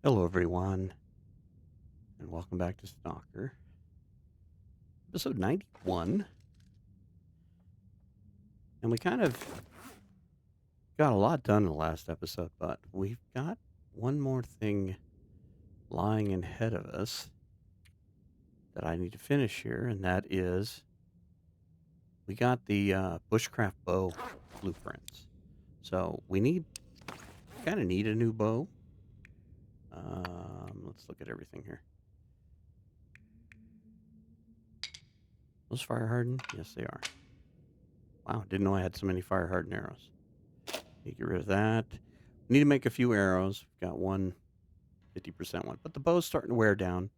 Hello, everyone, and welcome back to Stalker, episode 91. And we kind of got a lot done in the last episode, but we've got one more thing lying ahead of us that I need to finish here, and that is we got the bushcraft bow blueprints. So we kind of need a new bow. Let's look at everything here. Those fire hardened? Yes, they are. Wow, didn't know I had so many fire hardened arrows. Get rid of that. Need to make a few arrows. Got one 50% one, but the bow's starting to wear down.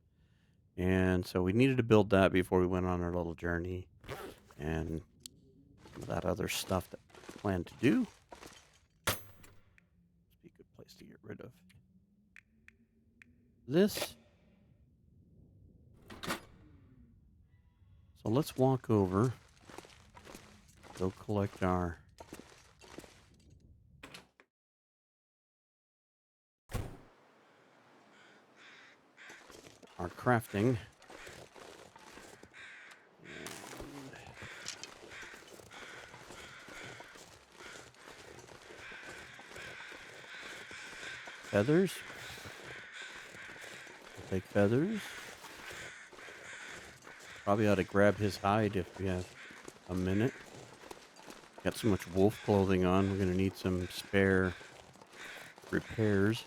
And so we needed to build that before we went on our little journey and some of that other stuff that we planned to do. This would be a good place to get rid of this. So let's walk over, go collect our crafting. Feathers. We'll take feathers. Probably ought to grab his hide if we have a minute. Got so much wolf clothing on. We're going to need some spare repairs.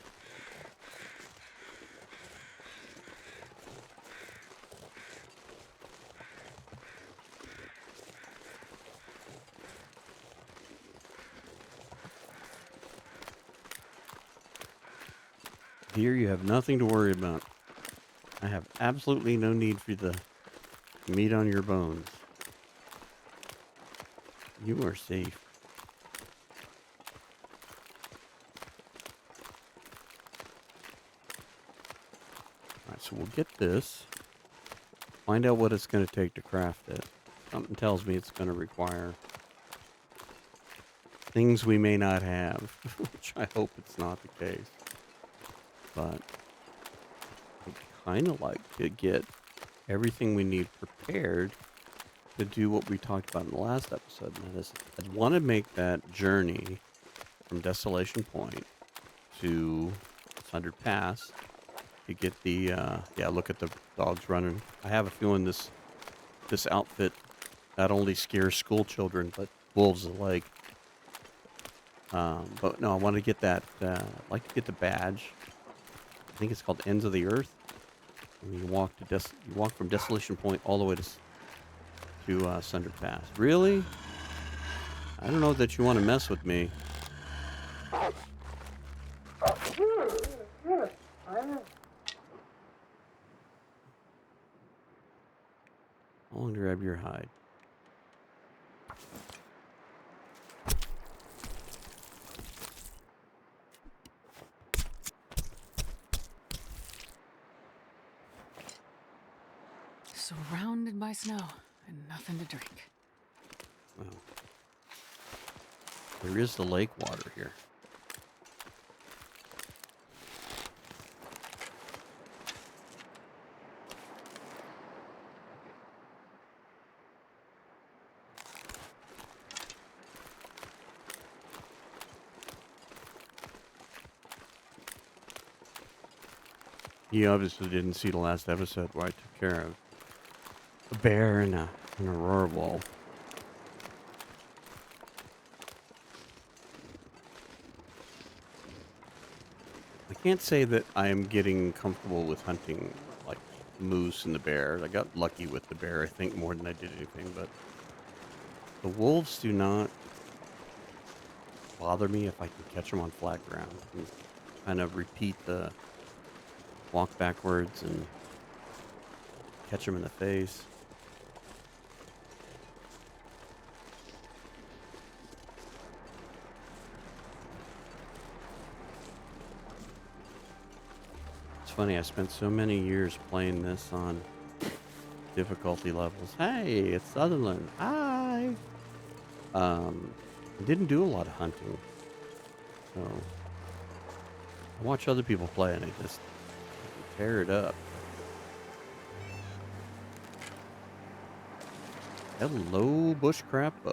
Here you have nothing to worry about. I have absolutely no need for the meat on your bones. You are safe. Alright, so we'll get this. Find out what it's going to take to craft it. Something tells me it's going to require things we may not have, which I hope it's not the case. But I'd kind of like to get everything we need prepared to do what we talked about in the last episode. And that is, I want to make that journey from Desolation Point to Sundered Pass to get the, yeah, look at the dogs running. I have a feeling this outfit not only scares school children, but wolves alike. But no, I want to get that, I'd like to get the badge. I think it's called Ends of the Earth. And you walk from Desolation Point all the way to Sunder Pass. Really? I don't know that you want to mess with me. I'll grab your hide. Surrounded by snow and nothing to drink. Well, there is the lake water here. You obviously didn't see the last episode where I took care of a bear and a roar wolf. I can't say that I am getting comfortable with hunting like moose and the bear. I got lucky with the bear, I think, more than I did anything, but the wolves do not bother me if I can catch them on flat ground and kind of repeat the walk backwards and catch them in the face. It's funny, I spent so many years playing this on difficulty levels. Hey, it's Sutherland. Hi. I didn't do a lot of hunting, so I watch other people play and they just tear it up. Hello, bushcraft bow.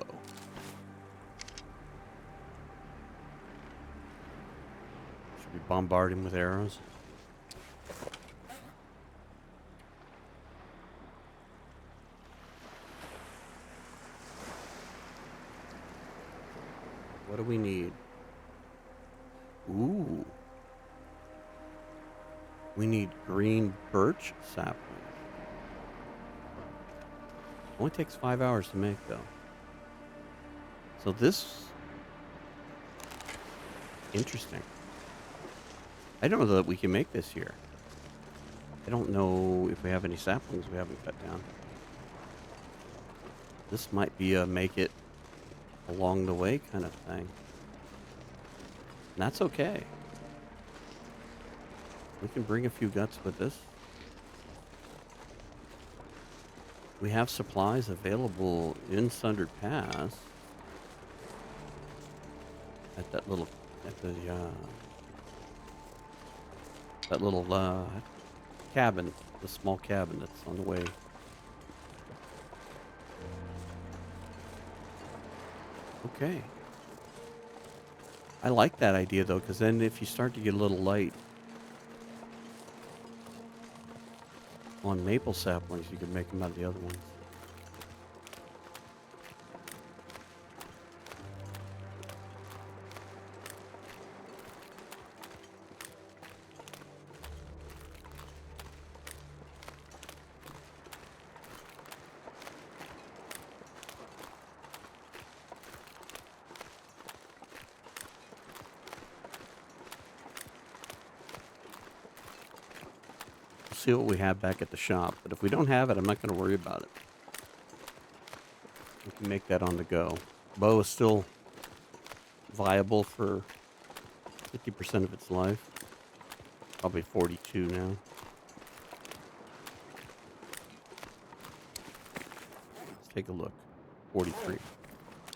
Should we bombard him with arrows? What do we need? Ooh. We need green birch saplings. Only takes 5 hours to make, though. So this... Interesting. I don't know that we can make this here. I don't know if we have any saplings we haven't cut down. This might be a make it along the way kind of thing. And that's okay. We can bring a few guts with us. We have supplies available in Sundered Pass. At that little, that little cabin, the small cabin that's on the way. Okay. I like that idea though, because then if you start to get a little light on maple saplings, you can make them out of the other ones. See what we have back at the shop, but if we don't have it, I'm not going to worry about it. We can make that on the go. Bow is still viable for 50% of its life. Probably 42 now. Let's take a look. 43.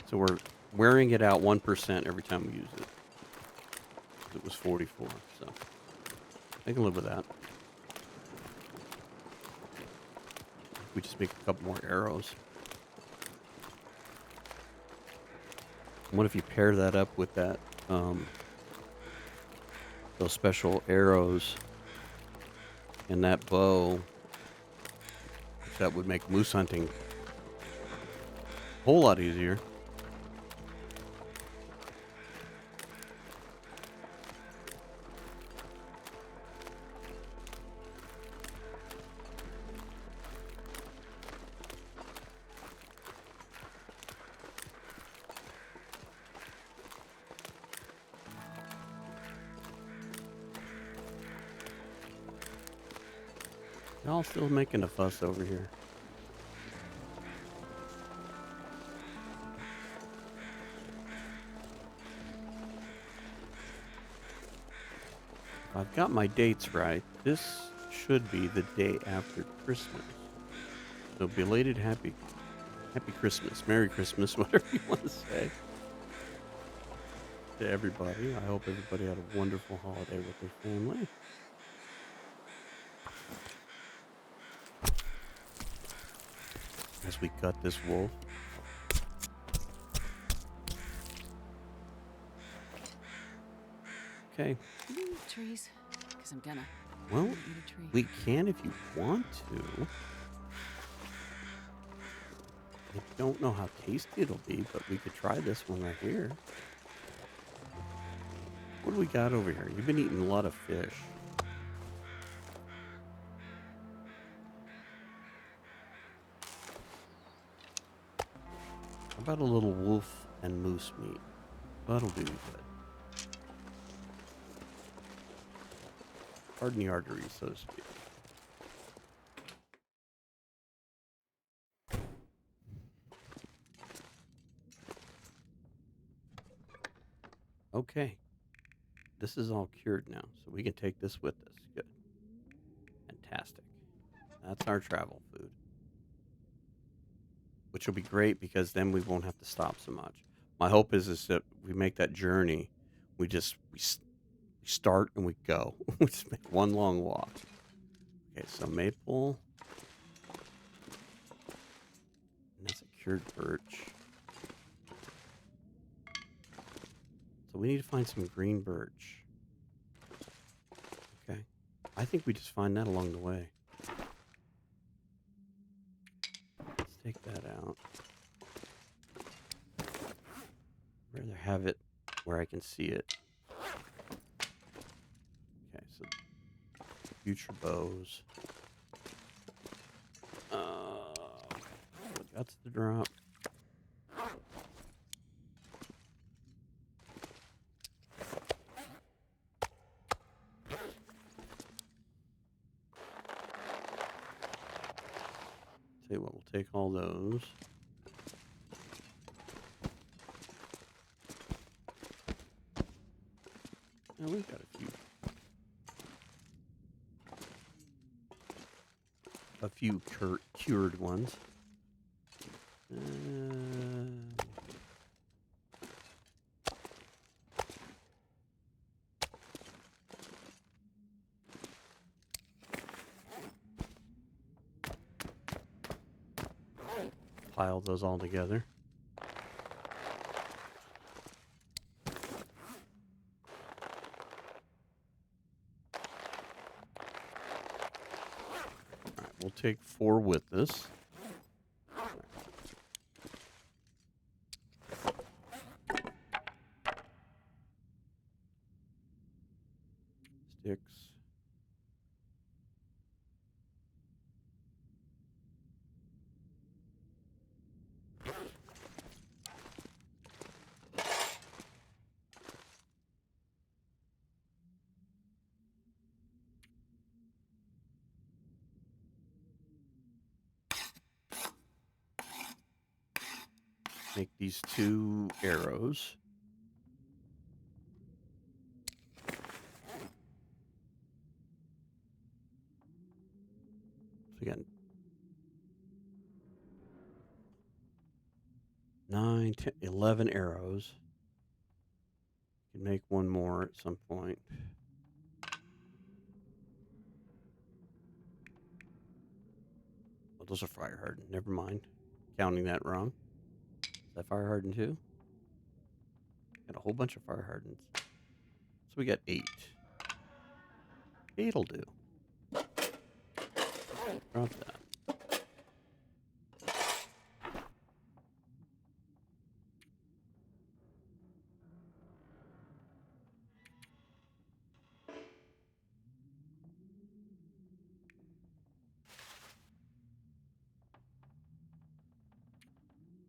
So we're wearing it out 1% every time we use it. It was 44, so I can live with that. We just make a couple more arrows. What if you pair that up with that, those special arrows and that bow? That would make moose hunting a whole lot easier. Y'all still making a fuss over here. If I've got my dates right, this should be the day after Christmas. So belated happy Christmas, Merry Christmas, whatever you want to say to everybody. I hope everybody had a wonderful holiday with their family. As we cut this wolf. Okay. Trees, because I'm gonna. Well, eat a tree. we can if you want to. I don't know how tasty it'll be, but we could try this one right here. What do we got over here? You've been eating a lot of fish. How about a little wolf and moose meat? That'll do you good. Pardon the arteries, so to speak. Okay. This is all cured now, so we can take this with us. Good. Fantastic. That's our travel food. Which will be great because then we won't have to stop so much. My hope is that we make that journey. We start and we go. We just make one long walk. Okay, so maple. And that's a cured birch. So we need to find some green birch. Okay. I think we just find that along the way. Let's take that out. I'd rather have it where I can see it. Okay, so future bows. That's the drop. Tell you what, we'll take all those. Now we've got a few cured ones. Pile those all together. All right, we'll take 4 with us. Sticks. Make these 2 arrows. So we got 9, 10, 11 arrows. Can make one more at some point. Well, those are fire hardened. Never mind. Counting that wrong. Is that fire hardened too? Got a whole bunch of fire hardens. So we got 8. 8'll do. Drop that.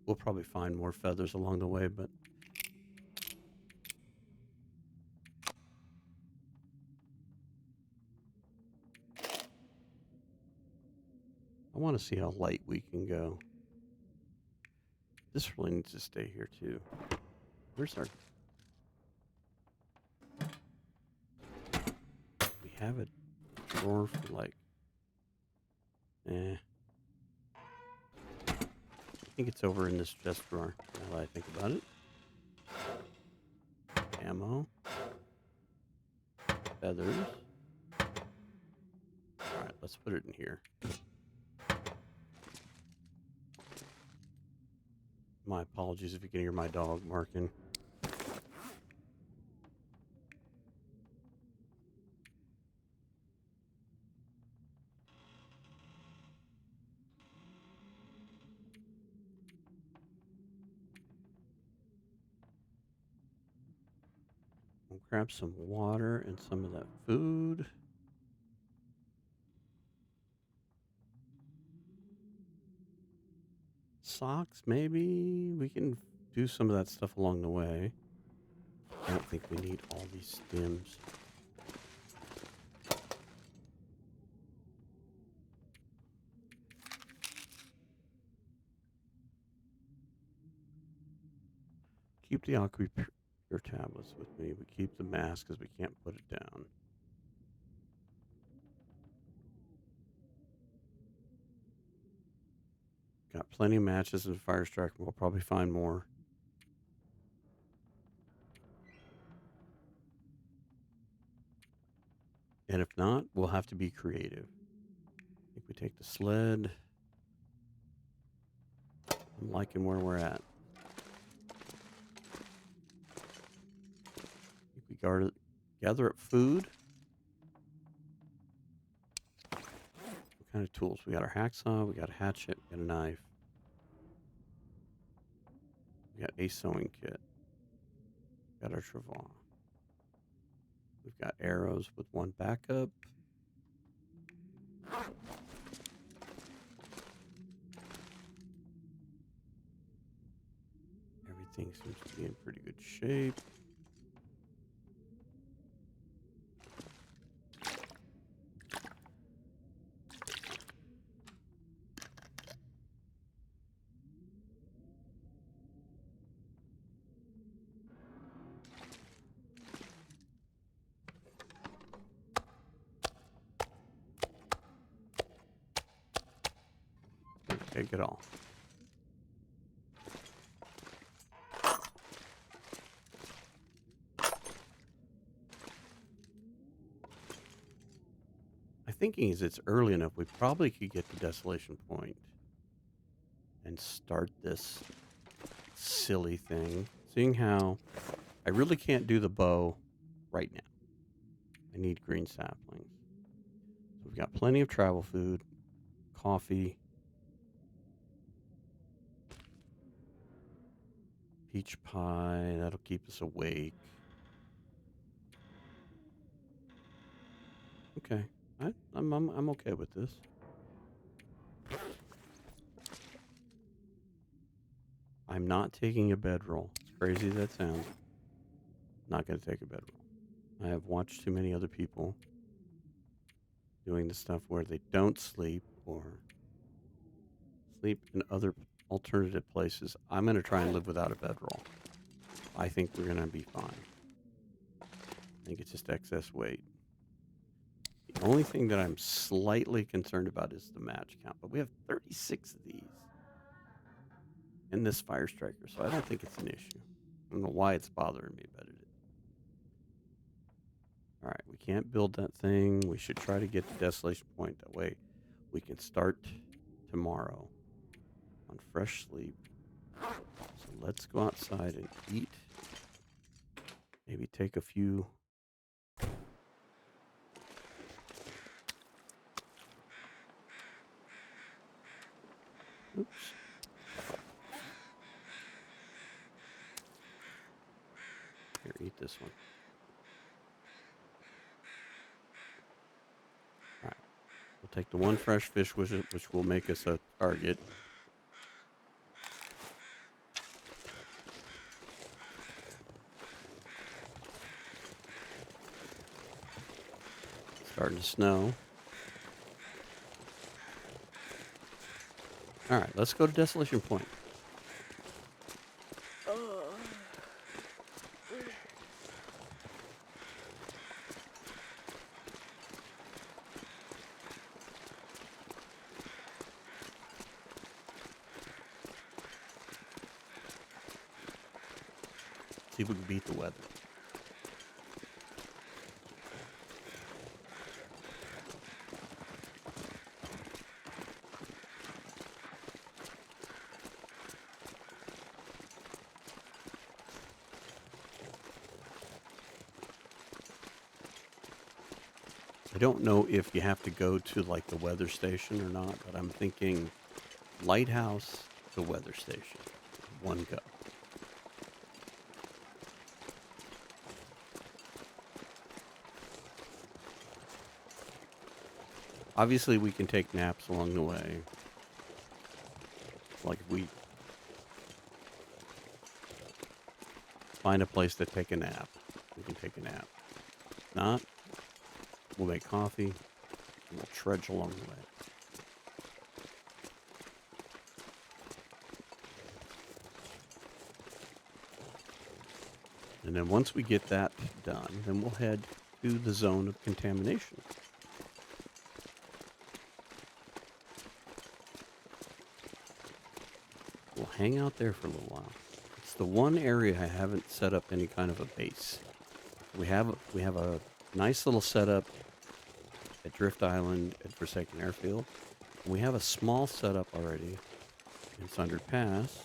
We'll probably find more feathers along the way, but I want to see how light we can go. This really needs to stay here too. Where's our... We have a drawer for like... I think it's over in this chest drawer, now that I think about it. Ammo. Feathers. Alright, let's put it in here. My apologies if you can hear my dog barking. We'll grab some water and some of that food. Socks, maybe? We can do some of that stuff along the way. I don't think we need all these stems. Keep the AquaPure tablets with me. We keep the mask because we can't put it down. Got plenty of matches and fire strike. We'll probably find more. And if not, we'll have to be creative. I think we take the sled. I'm liking where we're at. I think we gather up food. What kind of tools? We got our hacksaw, we got a hatchet, we got a knife. We got a sewing kit. We got our travois. We've got arrows with one backup. Everything seems to be in pretty good shape. Take it all. My thinking is it's early enough. We probably could get to Desolation Point and start this silly thing. Seeing how I really can't do the bow right now. I need green saplings. So we've got plenty of travel food, coffee, peach pie. That'll keep us awake. Okay, I'm okay with this. I'm not taking a bedroll. As crazy as that sounds, not going to take a bedroll. I have watched too many other people doing the stuff where they don't sleep or sleep in other alternative places. I'm going to try and live without a bedroll. I think we're going to be fine. I think it's just excess weight. The only thing that I'm slightly concerned about is the match count, but we have 36 of these in this Fire Striker, so I don't think it's an issue. I don't know why it's bothering me, but it is. All right, we can't build that thing. We should try to get to Desolation Point. That way we can start tomorrow on fresh sleep. So let's go outside and eat. Maybe take a few. Oops. Here, eat this one. All right. We'll take the one fresh fish, which will make us a target. Starting to snow. All right, let's go to Desolation Point. See if we can beat the weather. I don't know if you have to go to like the weather station or not, but I'm thinking lighthouse to weather station. One go. Obviously, we can take naps along the way. Like if we find a place to take a nap, we can take a nap. If not, we'll make coffee and we'll trudge along the way. And then once we get that done, then we'll head to the zone of contamination. We'll hang out there for a little while. It's the one area I haven't set up any kind of a base. We have a nice little setup at Drift Island at Forsaken Airfield. And we have a small setup already in Sundered Pass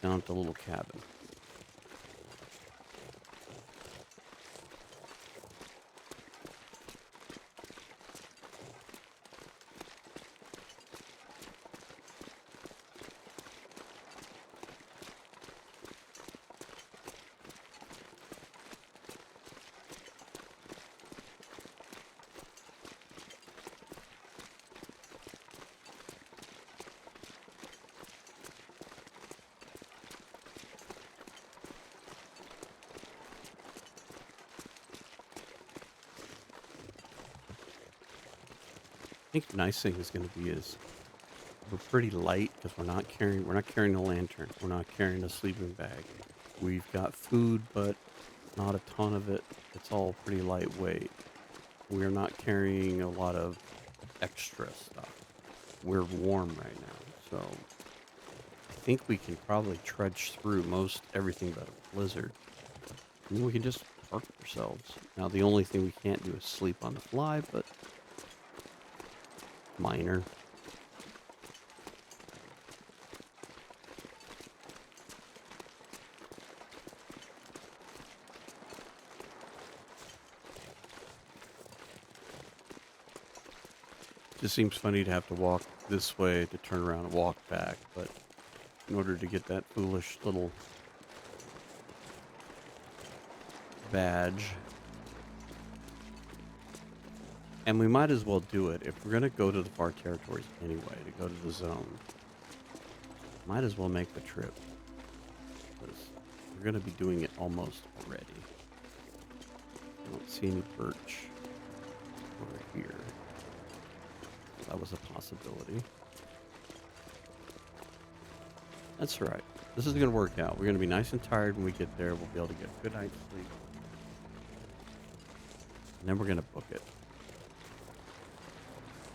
down at the little cabin. I think the nice thing is going to be is we're pretty light because we're not carrying a lantern. We're not carrying a sleeping bag. We've got food, but not a ton of it. It's all pretty lightweight. We're not carrying a lot of extra stuff. We're warm right now, so I think we can probably trudge through most everything but a blizzard. And then we can just park ourselves. Now, the only thing we can't do is sleep on the fly, but minor. Just seems funny to have to walk this way to turn around and walk back, but in order to get that foolish little badge. And we might as well do it. If we're going to go to the far territories anyway, to go to the zone, might as well make the trip. Because we're going to be doing it almost already. I don't see any birch over here. That was a possibility. That's all right. This is going to work out. We're going to be nice and tired when we get there. We'll be able to get a good night's sleep. And then we're going to book it.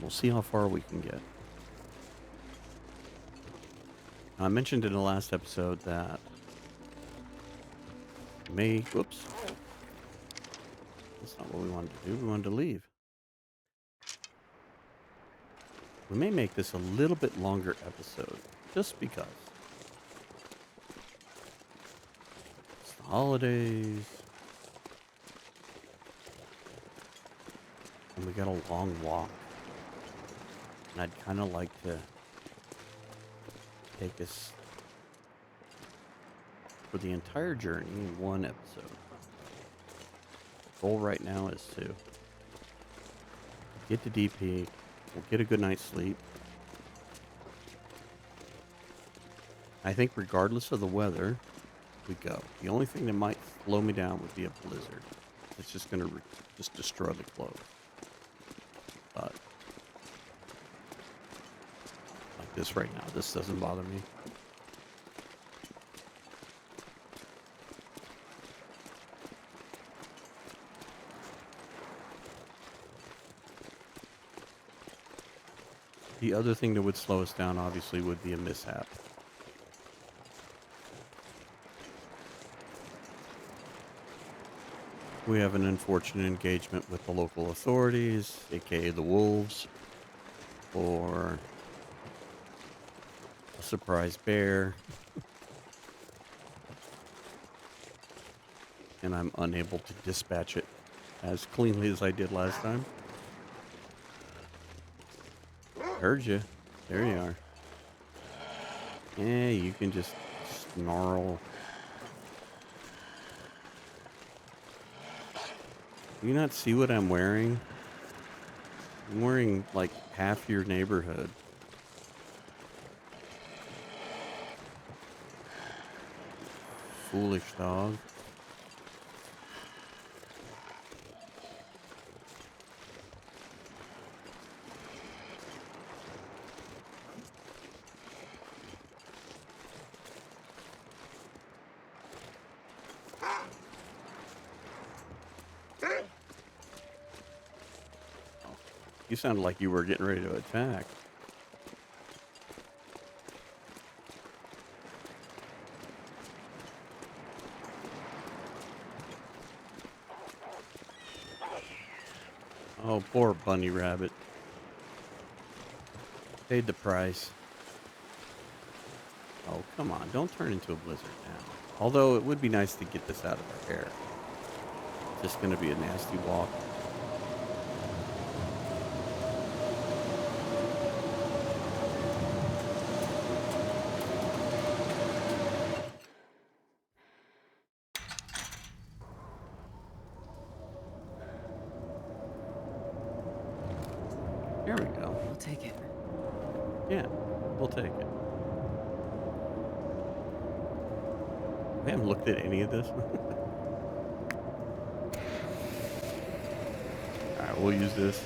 We'll see how far we can get. I mentioned in the last episode that whoops. That's not what we wanted to do. We wanted to leave. We may make this a little bit longer episode, just because. It's the holidays. And we got a long walk. And I'd kind of like to take us for the entire journey in one episode. Goal right now is to get to DP, we'll get a good night's sleep. I think regardless of the weather, we go. The only thing that might slow me down would be a blizzard. It's just going to just destroy the clothes. But like this right now, this doesn't bother me. The other thing that would slow us down, obviously, would be a mishap. We have an unfortunate engagement with the local authorities, aka the wolves, or a surprise bear, and I'm unable to dispatch it as cleanly as I did last time. Heard you. There you are. Yeah, you can just snarl. Do you not see what I'm wearing? I'm wearing like half your neighborhood. Foolish dog. You sounded like you were getting ready to attack. Oh, poor bunny rabbit. Paid the price. Oh, come on. Don't turn into a blizzard now. Although it would be nice to get this out of our hair. Just going to be a nasty walk. There we go. We'll take it. Yeah, we'll take it. I haven't looked at any of this. All right, we'll use this.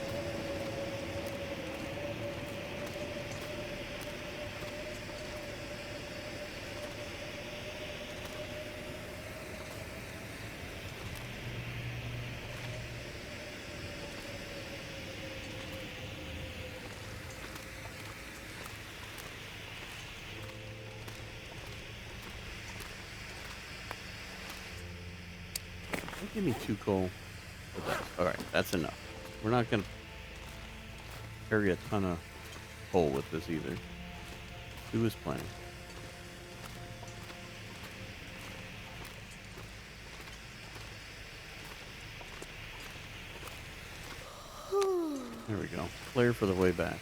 Don't give me too coal for that. All right, that's enough. We're not going to carry a ton of coal with this either. 2 is plenty. There we go. Flare for the way back.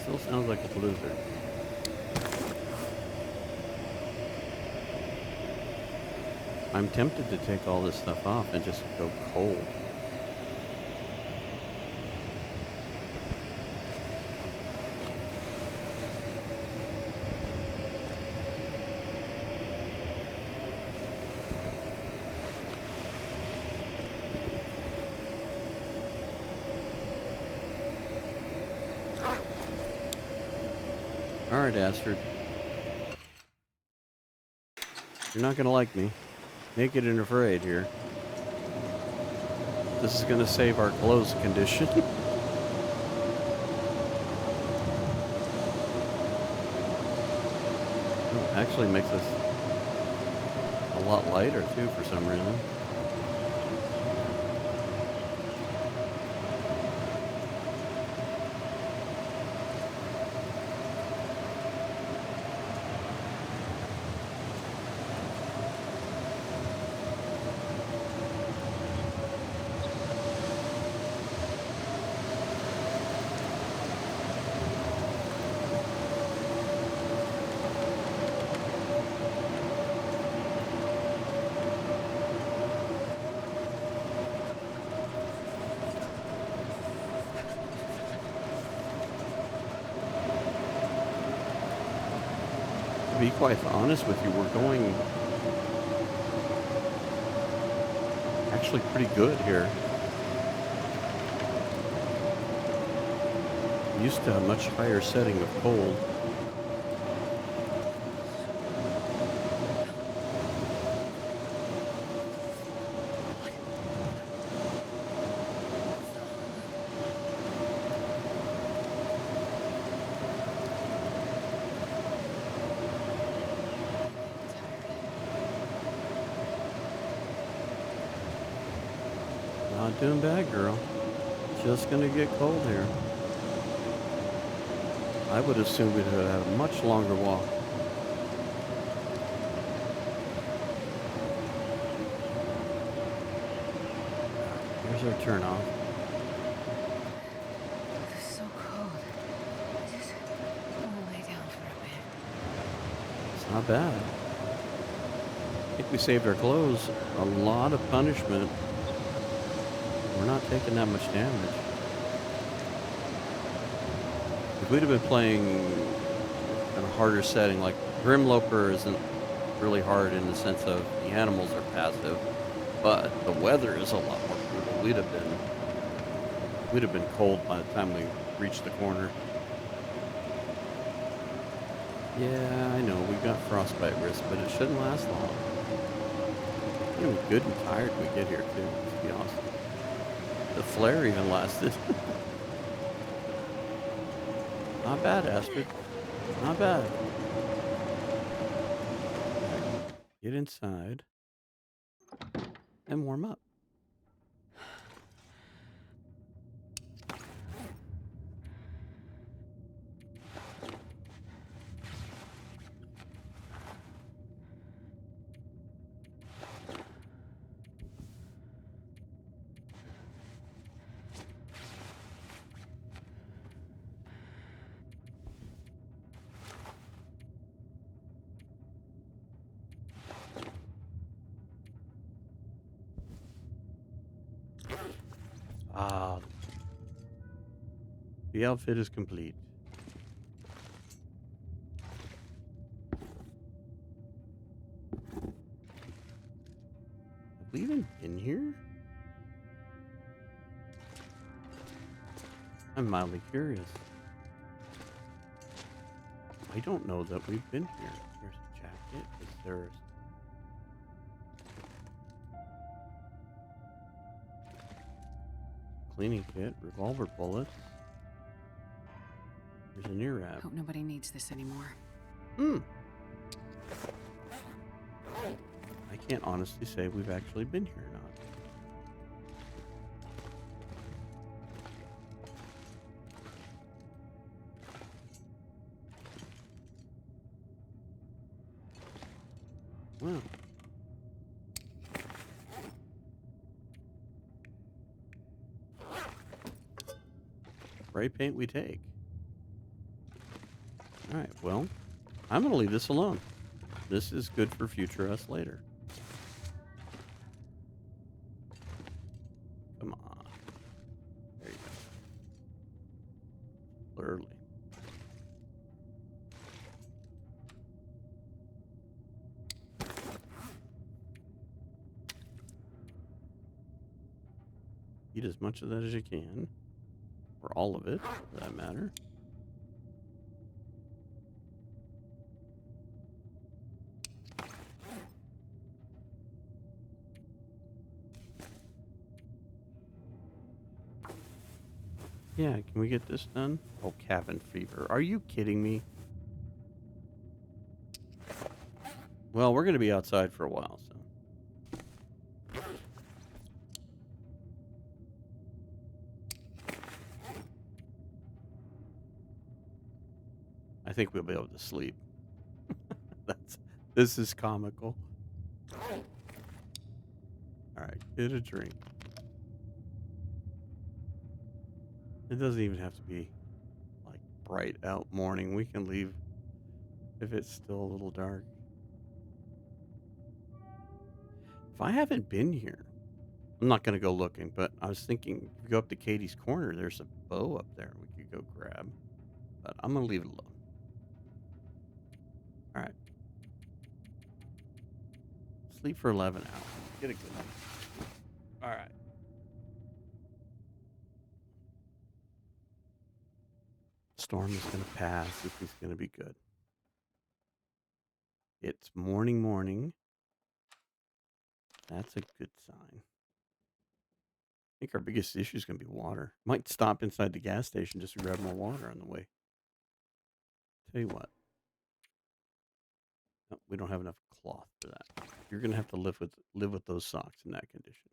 Still sounds like a blizzard. I'm tempted to take all this stuff off and just go cold. All right, Astrid. You're not gonna like me. Naked and afraid here. This is gonna save our clothes condition. Oh, actually makes us a lot lighter too for some reason. To be quite honest with you, we're going actually pretty good here. I'm used to a much higher setting of cold. Not doing bad, girl. Just gonna get cold here. I would assume we'd have had a much longer walk. Here's our turn off. It's so cold. I just want to lay down for a bit. It's not bad. think we saved our clothes a lot of punishment. We're not taking that much damage. If we'd have been playing in a harder setting, like Grimloper isn't really hard in the sense of the animals are passive, but the weather is a lot more brutal. We'd have been cold by the time we reached the corner. Yeah, I know we've got frostbite risk, but it shouldn't last long. We're gonna be good and tired when we get here too. To be honest, the flare even lasted. Not bad, Astrid. Not bad. All right, get inside and warm up. Ah, the outfit is complete. Have we even been here? I'm mildly curious. I don't know that we've been here. There's a jacket. Is there a cleaning kit, revolver bullets? There's an ear wrap. Hope nobody needs this anymore. Hmm. I can't honestly say we've actually been here or not. Well, spray paint we take. All right, well, I'm going to leave this alone. This is good for future us later. Come on. There you go. Early. Eat as much of that as you can. Or all of it, for that matter. Yeah, can we get this done? Oh, cabin fever. Are you kidding me? Well, we're going to be outside for a while, so. I think we'll be able to sleep. This is comical. All right, get a drink. It doesn't even have to be like bright out morning. We can leave if it's still a little dark. If I haven't been here, I'm not going to go looking, but I was thinking if we go up to Katie's Corner, there's a bow up there we could go grab. But I'm going to leave it alone. All right. Sleep for 11 hours. Get a good night. All right. Storm is going to pass. This is going to be good. It's morning. That's a good sign. I think our biggest issue is going to be water. Might stop inside the gas station just to grab more water on the way. Tell you what. No, we don't have enough cloth for that. You're going to have to live with those socks in that condition.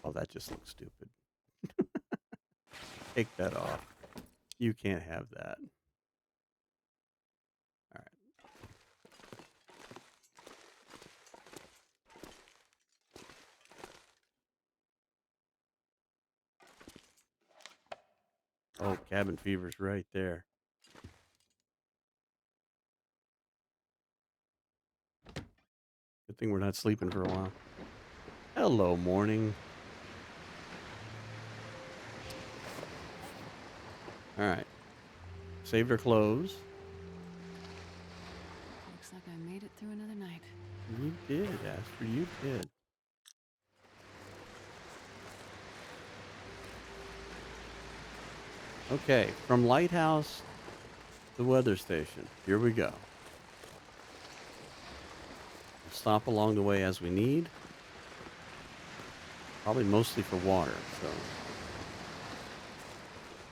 Oh, that just looks stupid. Take that off. You can't have that. All right. Oh, cabin fever's right there. Good thing we're not sleeping for a while. Hello, morning. All right. Saved our clothes. Looks like I made it through another night. You did, Aster. You did. Okay. From lighthouse to weather station. Here we go. We'll stop along the way as we need. Probably mostly for water, so.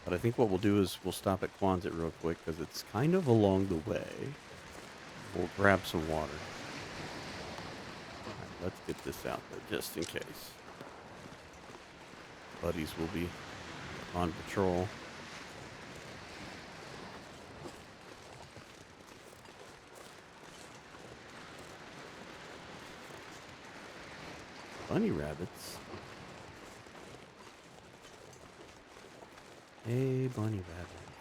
But I think what we'll do is we'll stop at Quonset real quick because it's kind of along the way. We'll grab some water. All right, let's get this out there just in case. Buddies will be on patrol. Bunny rabbits. Hey, bunny rabbits.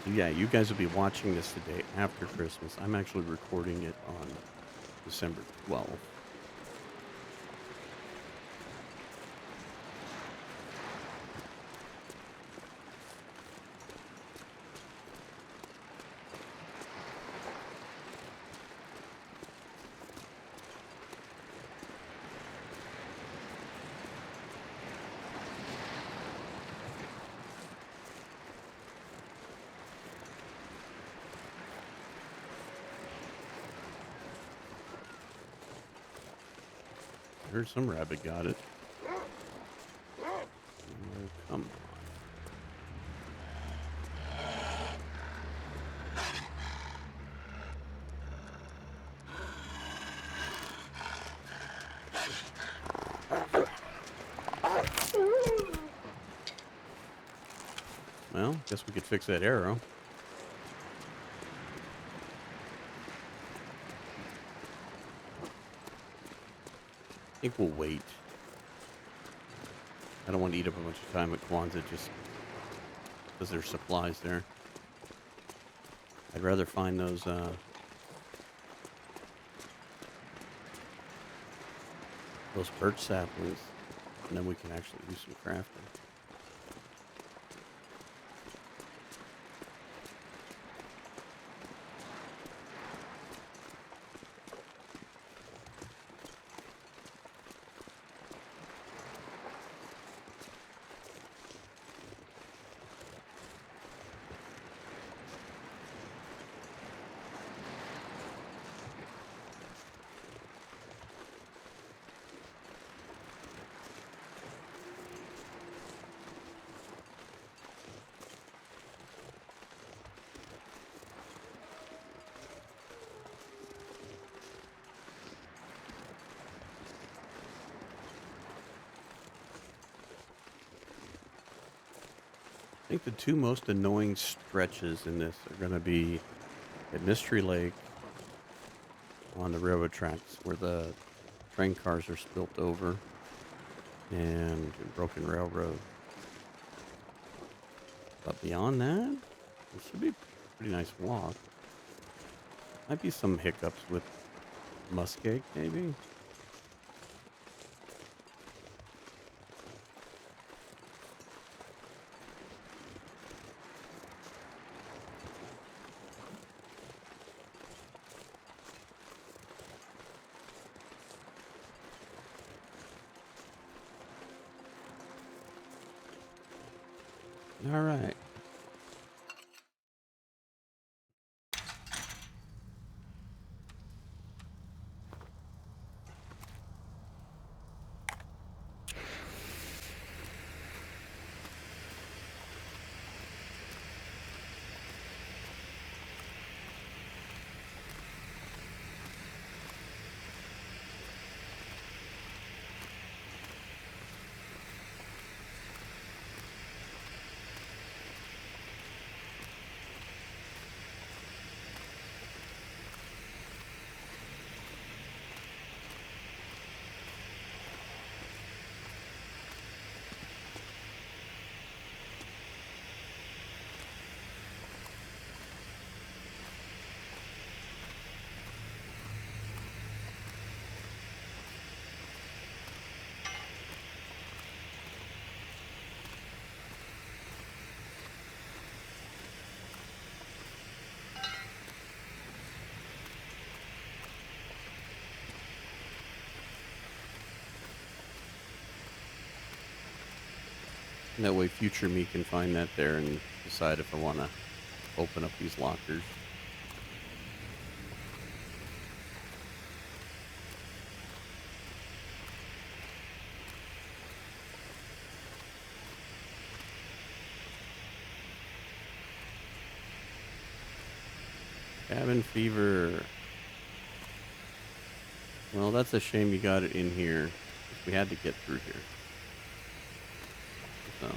So yeah, you guys will be watching this today after Christmas. I'm actually recording it on December 12th. I heard some rabbit got it. Oh, come on. Well, guess we could fix that arrow. I think we'll wait. I don't want to eat up a bunch of time at Kwanzaa just because there's supplies there. I'd rather find those birch saplings, and then we can actually do some crafting. I think the two most annoying stretches in this are going to be at Mystery Lake on the railroad tracks where the train cars are spilt over and Broken Railroad. But beyond that, it should be a pretty nice walk. Might be some hiccups with muskeg, maybe. All right. That way future me can find that there and decide if I want to open up these lockers. Cabin fever. Well, that's a shame you got it in here, 'cause we had to get through here. So,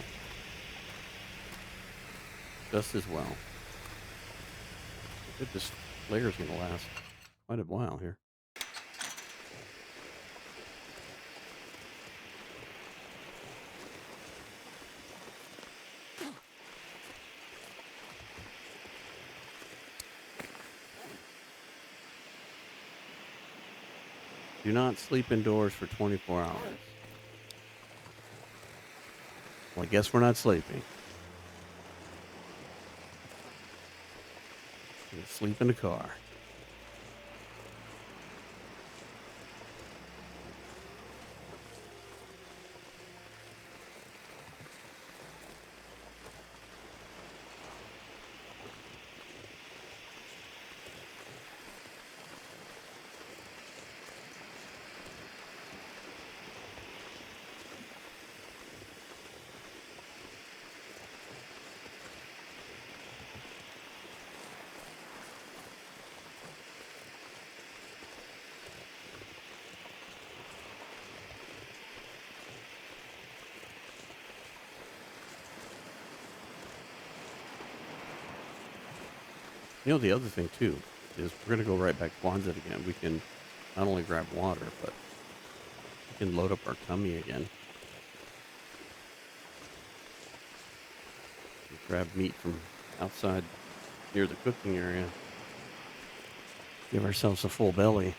just as well. I think this layer is going to last quite a while here. Do not sleep indoors for 24 hours. Well, I guess we're not sleeping. We're gonna sleep in the car. You know, the other thing, too, is we're going to go right back to Quonset again. We can not only grab water, but we can load up our tummy again. We grab meat from outside near the cooking area. Give ourselves a full belly.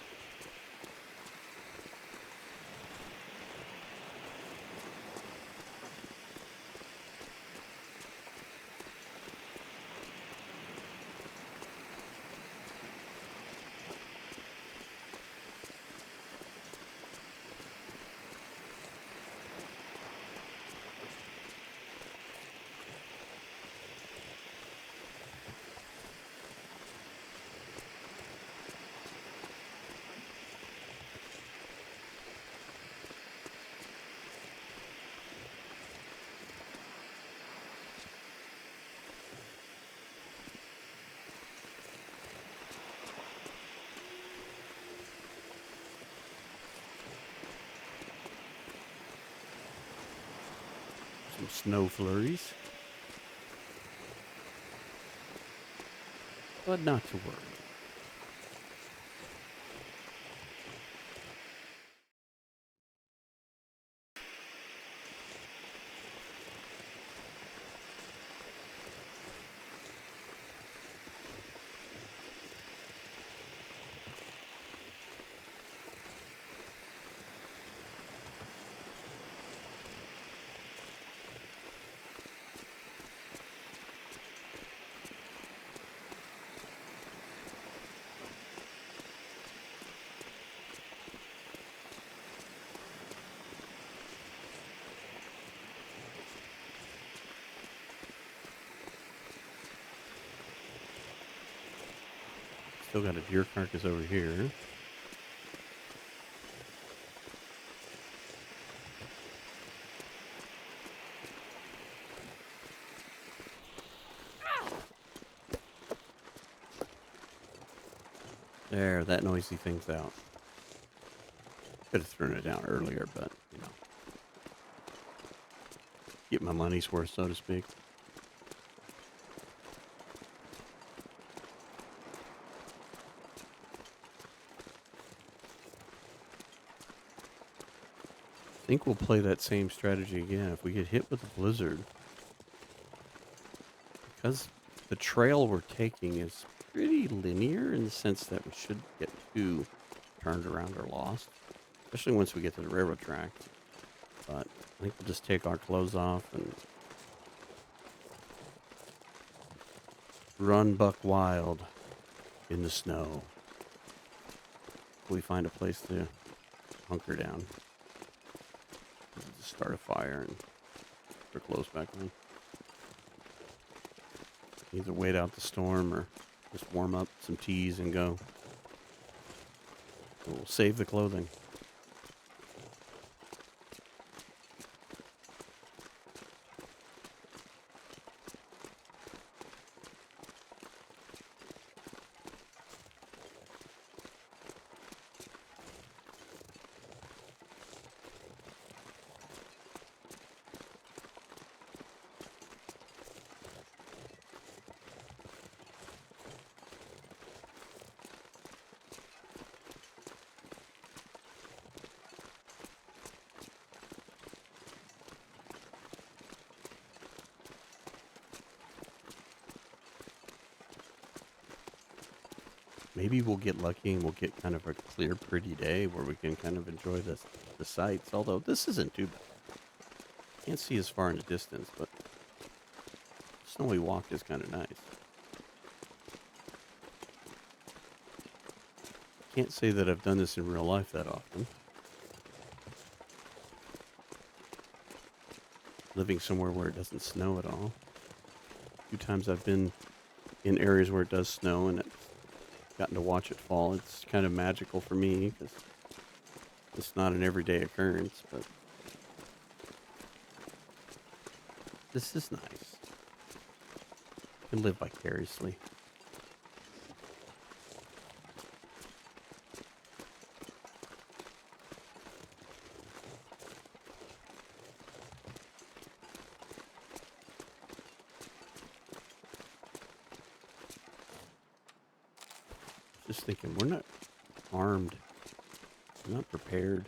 Some snow flurries. But not to worry. Still got a deer carcass over here. There, that noisy thing's out. Could have thrown it down earlier, but, you know. Get my money's worth, so to speak. I think we'll play that same strategy again. If we get hit with a blizzard, because the trail we're taking is pretty linear in the sense that we should get too turned around or lost, especially once we get to the railroad tracks. But I think we'll just take our clothes off and run buck wild in the snow. We find a place to hunker down, just start a fire and our clothes back on. Either wait out the storm or just warm up some teas and go. We'll save the clothing. Maybe we'll get lucky and we'll get kind of a clear, pretty day where we can kind of enjoy the sights. Although this isn't too bad. Can't see as far in the distance, but snowy walk is kind of nice. Can't say that I've done this in real life that often. Living somewhere where it doesn't snow at all. A few times I've been in areas where it does snow and it's gotten to watch it fall. It's kind of magical for me because it's not an everyday occurrence, but this is nice. I can live vicariously. Just thinking, we're not armed. We're not prepared.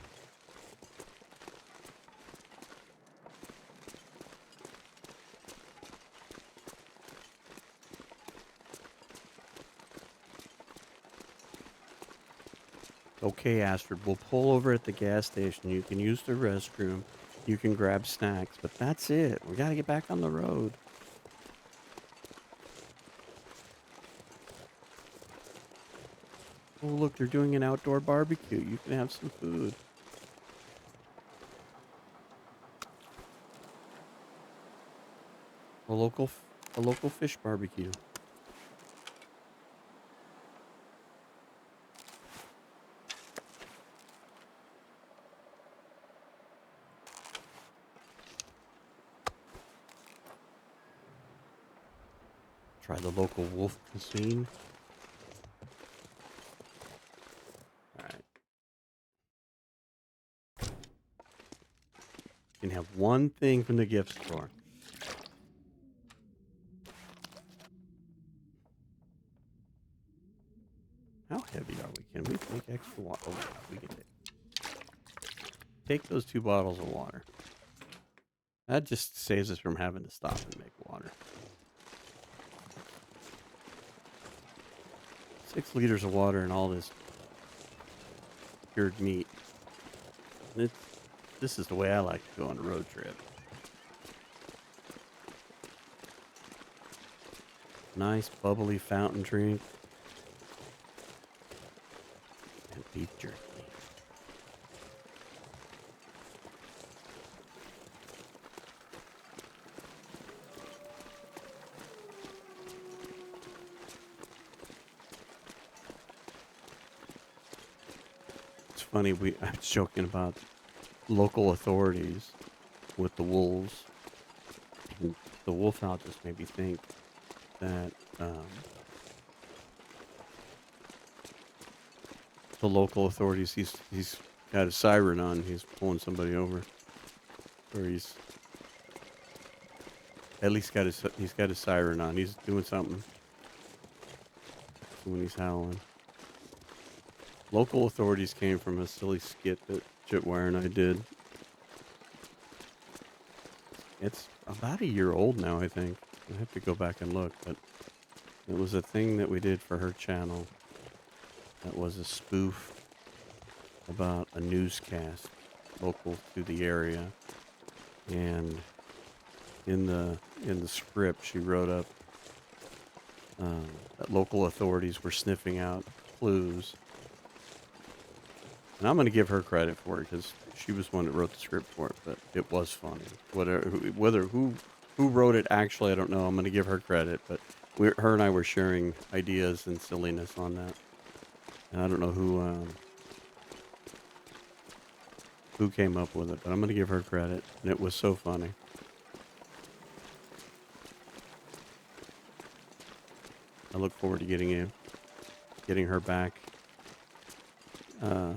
Okay, Astrid, we'll pull over at the gas station. You can use the restroom. You can grab snacks, but that's it. We got to get back on the road. Oh, look, they're doing an outdoor barbecue. You can have some food. A local fish barbecue. Try the local wolf cuisine. All right. You can have one thing from the gift store. How heavy are we? Can we take extra water? Oh, we can take those 2 bottles of water. That just saves us from having to stop and make water. 6 liters of water and all this cured meat. This is the way I like to go on a road trip. Nice bubbly fountain drink. And beef jerky. It's funny, I was joking about local authorities with the wolves. The wolf owl just made me think that the local authorities, he's got a siren on. He's pulling somebody over, or he's at least he's got a siren on. He's doing something when he's howling. Local authorities came from a silly skit that Chipwire and I did. It's about a year old now, I think. I have to go back and look, but it was a thing that we did for her channel. That was a spoof about a newscast local to the area, and in the script she wrote up that local authorities were sniffing out clues And I'm going to give her credit for it because she was one that wrote the script for it, but it was funny. Who wrote it actually, I don't know. I'm going to give her credit, but her and I were sharing ideas and silliness on that, and I don't know who came up with it, but I'm going to give her credit, and it was so funny. I look forward to getting her back uh,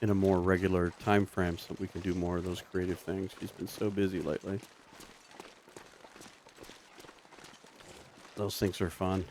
in a more regular time frame so that we can do more of those creative things. She's been so busy lately. Those things are fun.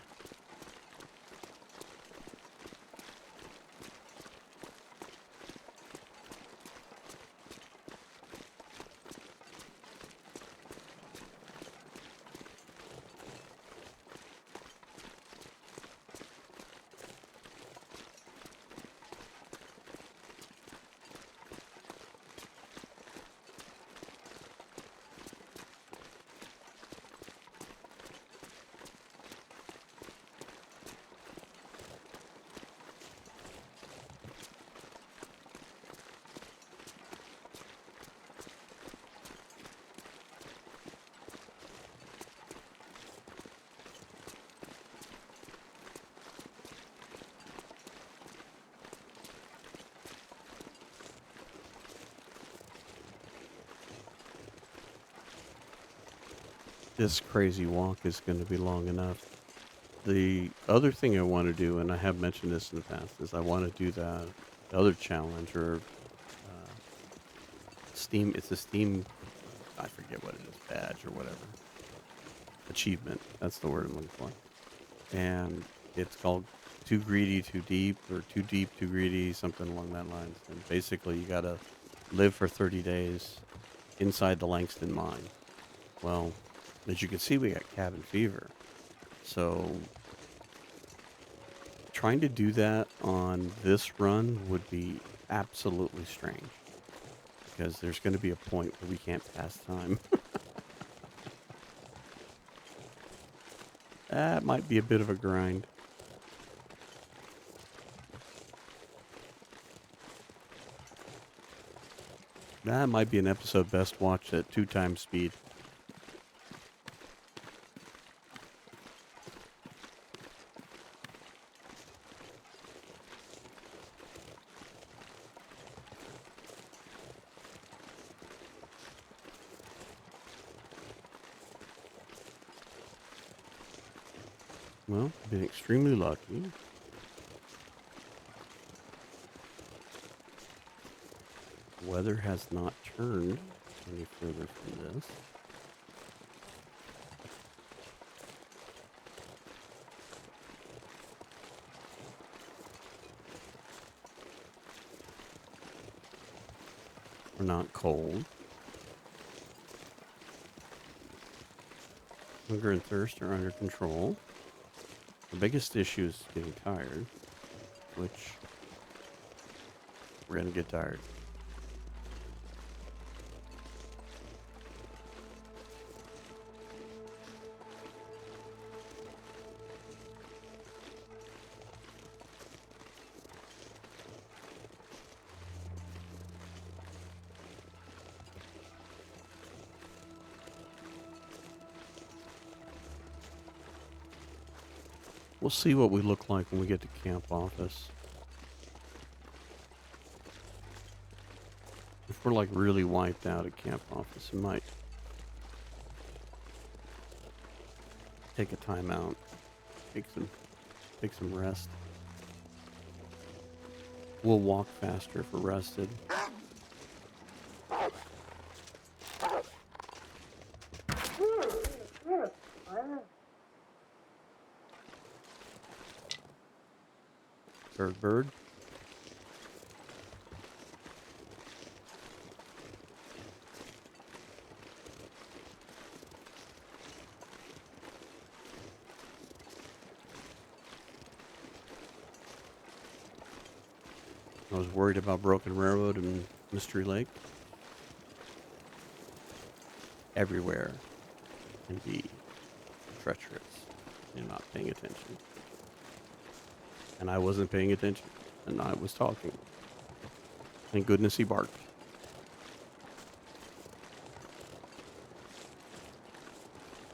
This crazy walk is going to be long enough. The other thing I want to do, and I have mentioned this in the past, is I want to do the other challenge or Steam. It's a Steam, I forget what it is, badge or whatever. Achievement. That's the word I'm looking for. And it's called Too Greedy, Too Deep, or Too Deep, Too Greedy, something along that lines. And basically, you got to live for 30 days inside the Langston mine. Well, as you can see, we got cabin fever. So trying to do that on this run would be absolutely strange because there's going to be a point where we can't pass time. That might be a bit of a grind. That might be an episode best watched at 2x speed. Well, been extremely lucky. Weather has not turned any further from this. We're not cold. Hunger and thirst are under control. The biggest issue is getting tired, which we're going to get tired. We'll see what we look like when we get to camp office. If we're like really wiped out at camp office, we might take a time out, take some rest. We'll walk faster if we're rested. Bird. I was worried about Broken Railroad and Mystery Lake. Everywhere can be treacherous. You're not paying attention. And I wasn't paying attention. and I was talking. Thank goodness he barked.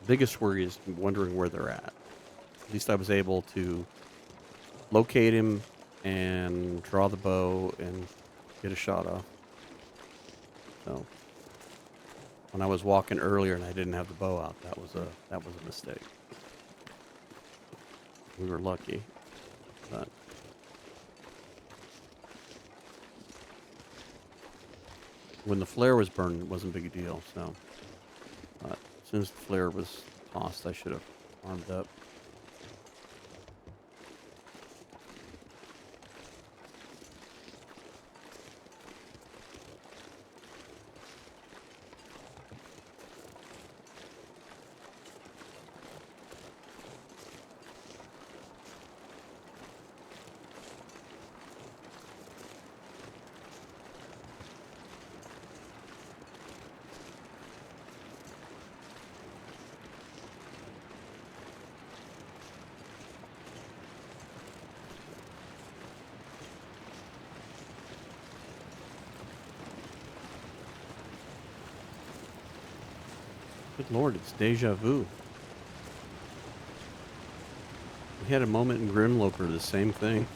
The biggest worry is wondering where they're at. At least I was able to locate him and draw the bow and get a shot off. So when I was walking earlier and I didn't have the bow out, that was a mistake. We were lucky, but when the flare was burning, it wasn't a big deal. So as soon as the flare was tossed, I should have armed up. Good Lord, it's deja vu. We had a moment in Grimloper, the same thing.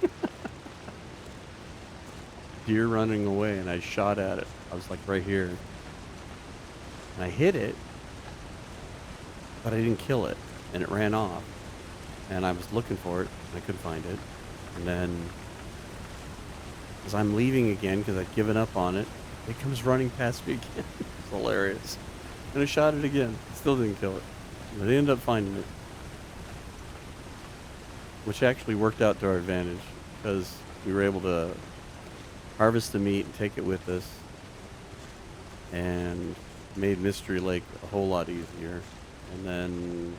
Deer running away, and I shot at it. I was like right here. And I hit it, but I didn't kill it. And it ran off. And I was looking for it, and I couldn't find it. And then, as I'm leaving again, because I'd given up on it, it comes running past me again. It's hilarious. And I shot it again. Still didn't kill it. But I ended up finding it. Which actually worked out to our advantage, because we were able to harvest the meat and take it with us, and made Mystery Lake a whole lot easier. And then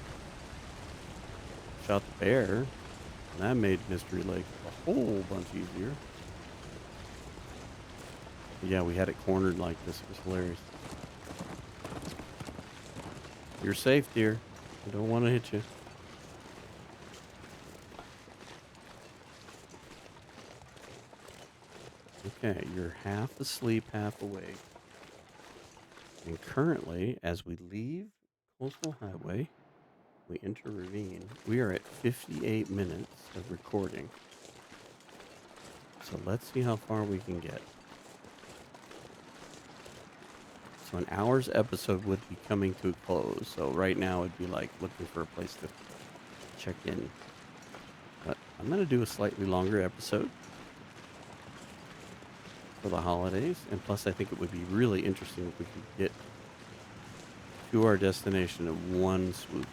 shot the bear, and that made Mystery Lake a whole bunch easier. But yeah, we had it cornered like this. It was hilarious. You're safe, dear. I don't want to hit you. Okay, you're half asleep, half awake. And currently, as we leave Coastal Highway, we enter Ravine. We are at 58 minutes of recording. So let's see how far we can get. So an hour's episode would be coming to a close. So right now it'd be like looking for a place to check in. But I'm going to do a slightly longer episode for the holidays. And plus I think it would be really interesting if we could get to our destination in one swoop.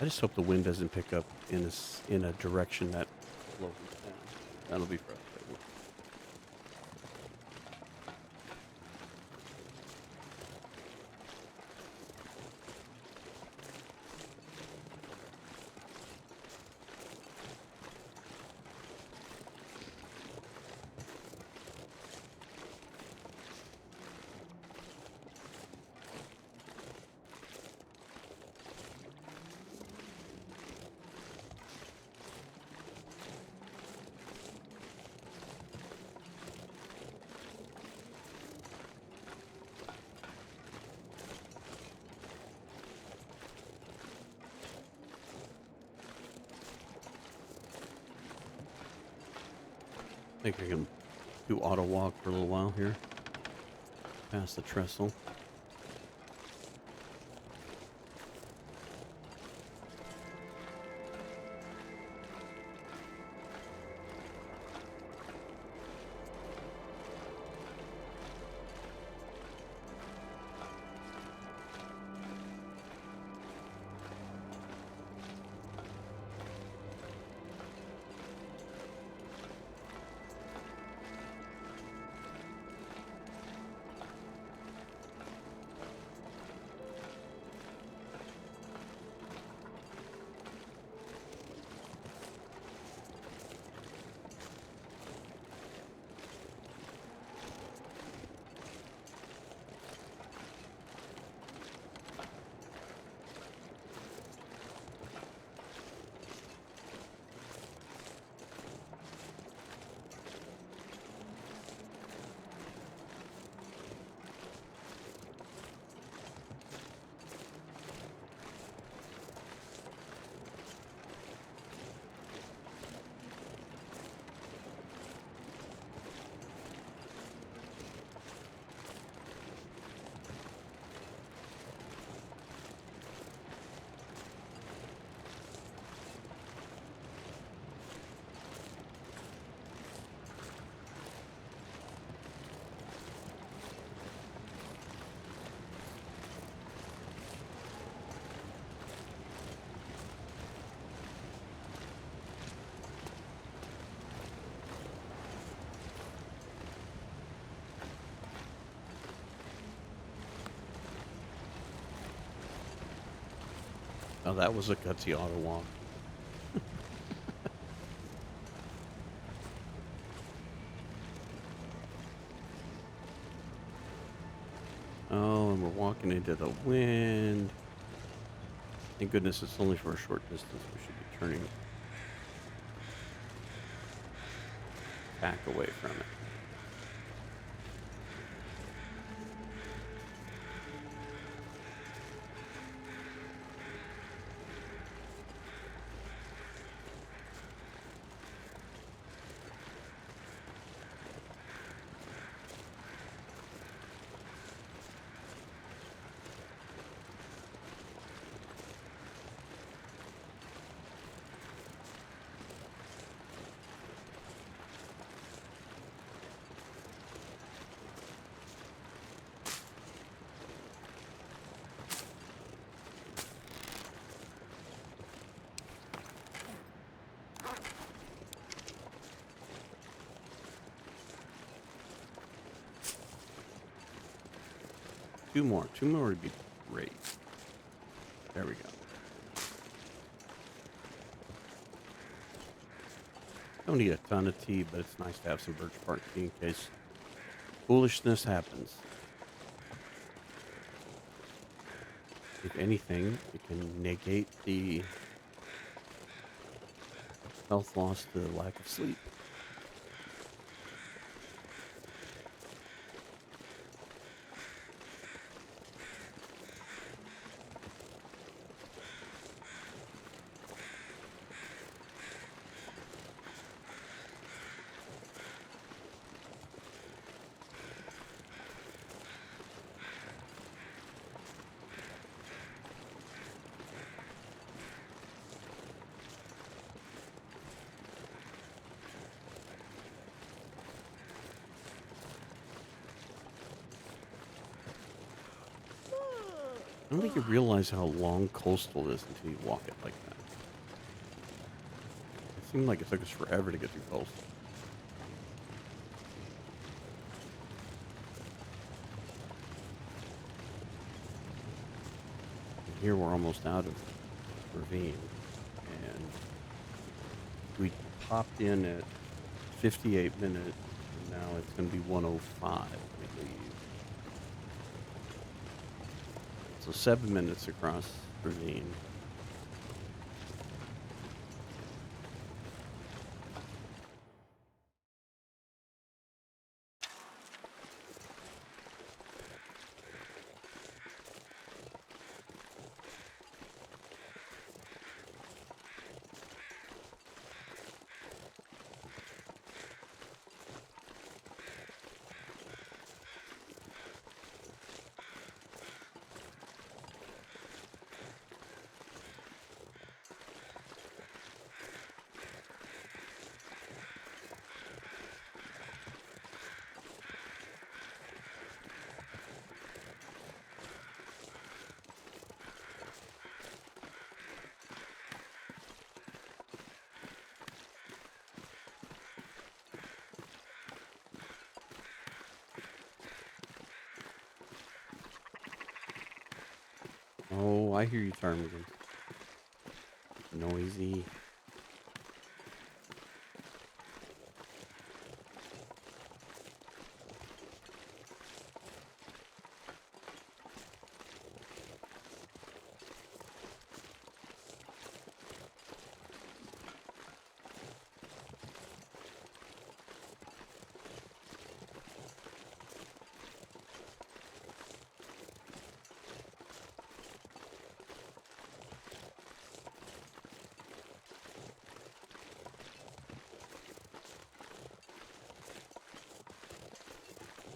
I just hope the wind doesn't pick up in a direction that slows us down. That'll be frustrating. think I can do auto walk for a little while here. Past the trestle. Oh, that was a gutsy auto walk. Oh, and we're walking into the wind. Thank goodness it's only for a short distance. We should be turning back away from it. Two more. Two more would be great. There we go. Don't need a ton of tea, but it's nice to have some birch bark tea in case foolishness happens. If anything, it can negate the health loss to the lack of sleep. I don't think you realize how long coastal is until you walk it like that. It seemed like it took us forever to get through coastal. And here we're almost out of ravine, and we popped in at 58 minutes, and now it's going to be 105 when we leave. So 7 minutes across ravine. Oh, I hear you, ptarmigans. Noisy.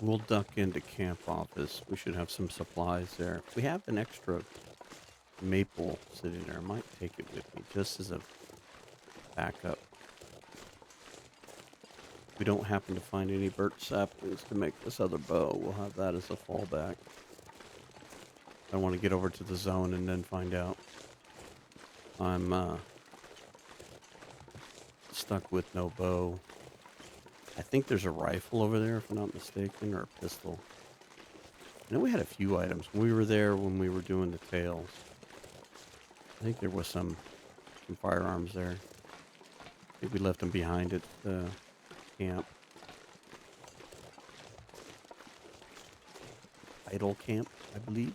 We'll duck into camp office. We should have some supplies there. We have an extra maple sitting there. I might take it with me just as a backup. If we don't happen to find any birch saplings to make this other bow, we'll have that as a fallback. I want to get over to the zone and then find out I'm stuck with no bow. I think there's a rifle over there, if I'm not mistaken, or a pistol. I know we had a few items. We were there when we were doing the tails. I think there was some firearms there. I think we left them behind at the camp. Idle camp, I believe.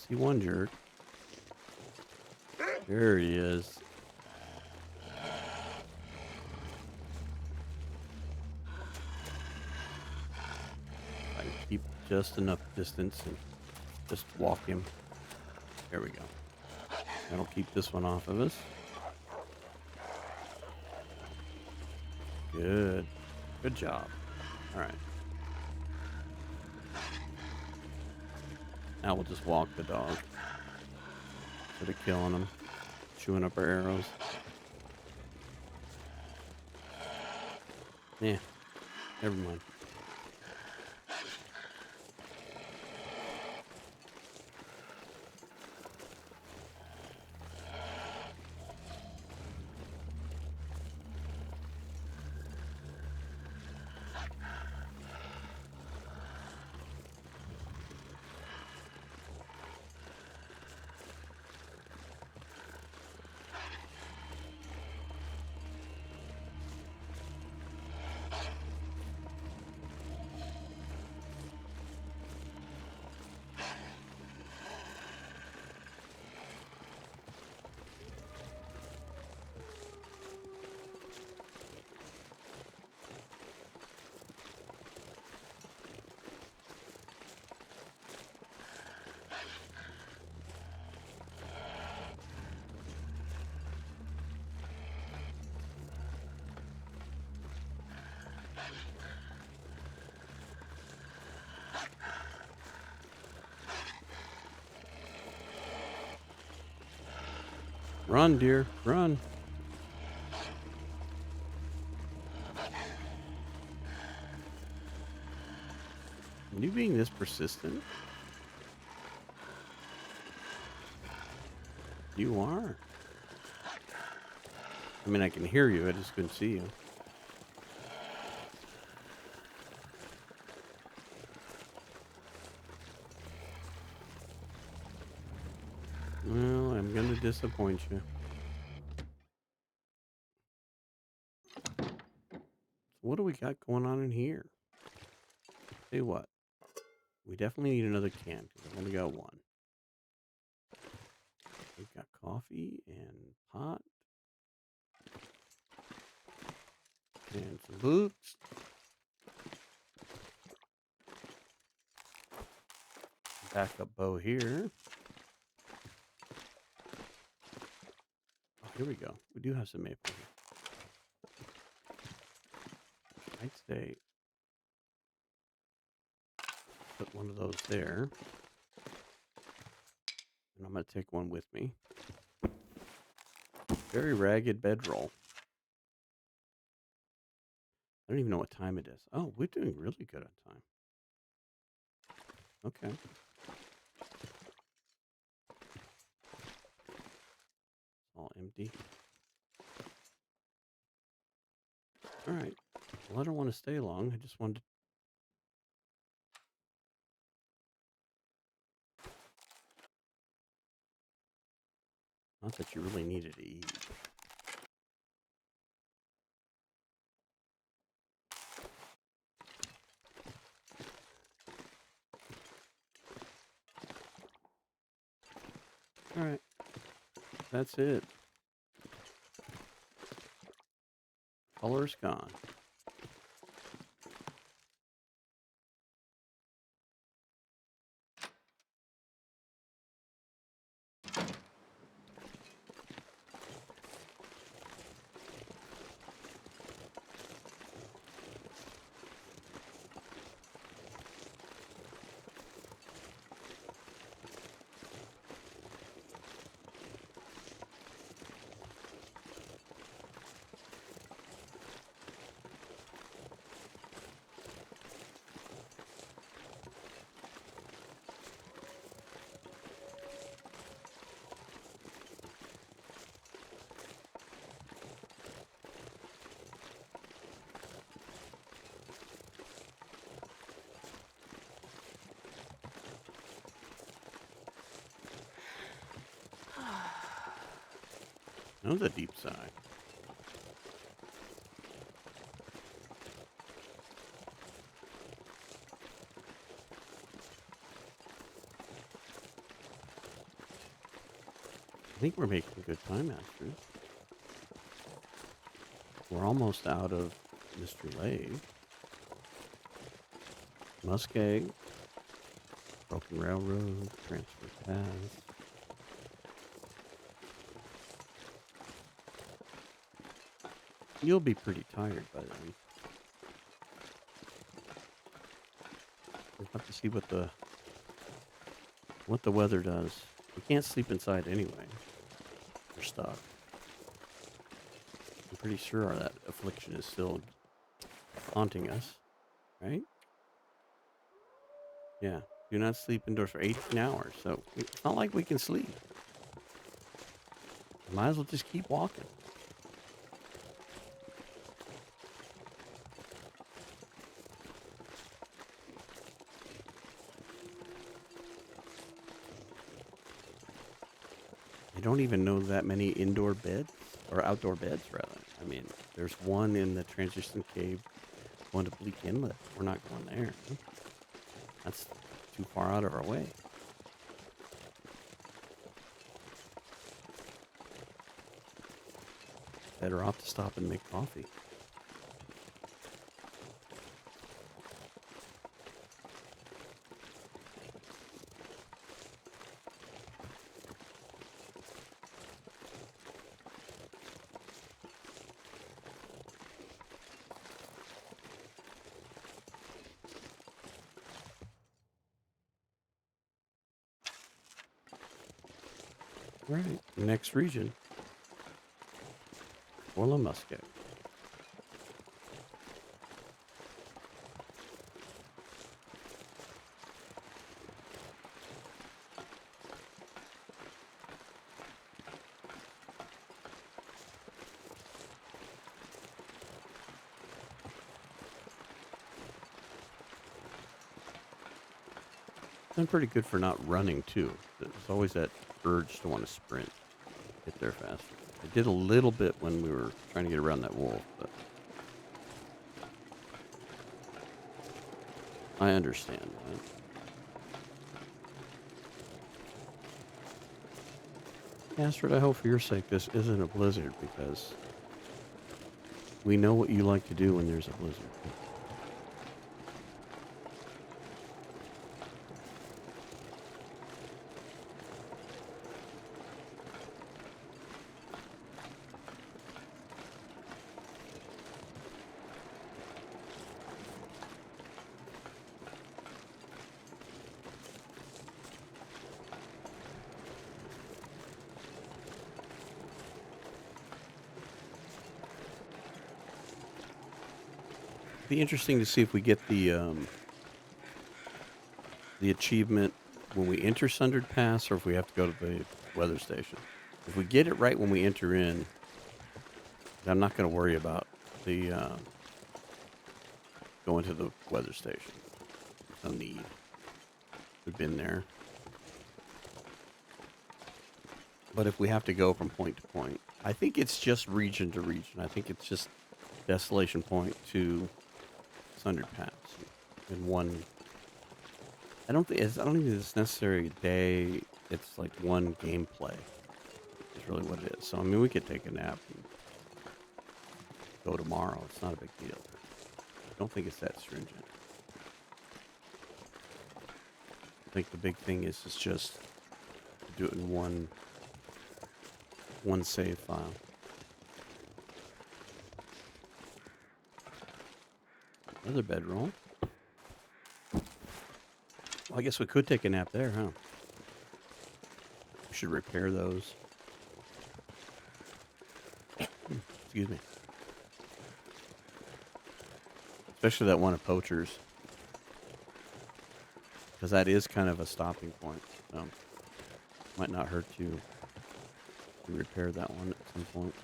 See one jerk. There he is. I can keep just enough distance and just walk him. There we go. That'll keep this one off of us. Good. Good job. All right. Now we'll just walk the dog. Instead of killing him. Chewing up our arrows. Yeah. Never mind. Run, dear. Run. You being this persistent? You are. I mean, I can hear you. I just couldn't see you. Well, I'm going to disappoint you. What do we got going on in here? Tell you what. We definitely need another can because I've only got one. We've got coffee and pot. And some boots. Backup bow here. Oh, here we go. We do have some maple here. Night state. Put one of those there. And I'm going to take one with me. Very ragged bedroll. I don't even know what time it is. Oh, we're doing really good on time. Okay. All empty. All right. Well, I don't want to stay long. I just wanted to... Not that you really needed to eat. All right. That's it. Color's gone. That was a deep sigh. I think we're making good time, Astrid. We're almost out of Mystery Lake. Muskeg. Broken Railroad. Transfer Pass. You'll be pretty tired by then. We'll have to see what the weather does. We can't sleep inside anyway. We're stuck. I'm pretty sure that affliction is still haunting us, right? Yeah. Do not sleep indoors for 18 hours. So it's not like we can sleep. Might as well just keep walking. I don't even know that many indoor beds, or outdoor beds, rather. I mean, there's one in the transition cave, one to Bleak Inlet. We're not going there. That's too far out of our way. Better off to stop and make coffee. Right. Next region. Orla Musket. Been pretty good for not running too. There's always that urge to want to sprint, get there faster. I did a little bit when we were trying to get around that wolf, but I understand that. Astrid, I hope for your sake this isn't a blizzard, because we know what you like to do when there's a blizzard. Be interesting to see if we get the achievement when we enter Sundered Pass, or if we have to go to the weather station. If we get it right when we enter in, I'm not going to worry about the going to the weather station. No need. We've been there. But if we have to go from point to point, I think it's just region to region. I think it's just Desolation Point to Sundered Pass in one. I don't think it's necessarily a day. It's like one gameplay. Is really what it is. So I mean, we could take a nap and go tomorrow. It's not a big deal. I don't think it's that stringent. I think the big thing is it's just do it in one save file. Another bedroll. Well, I guess we could take a nap there, huh? We should repair those. Excuse me. Especially that one of Poacher's. Because that is kind of a stopping point. So might not hurt to repair that one at some point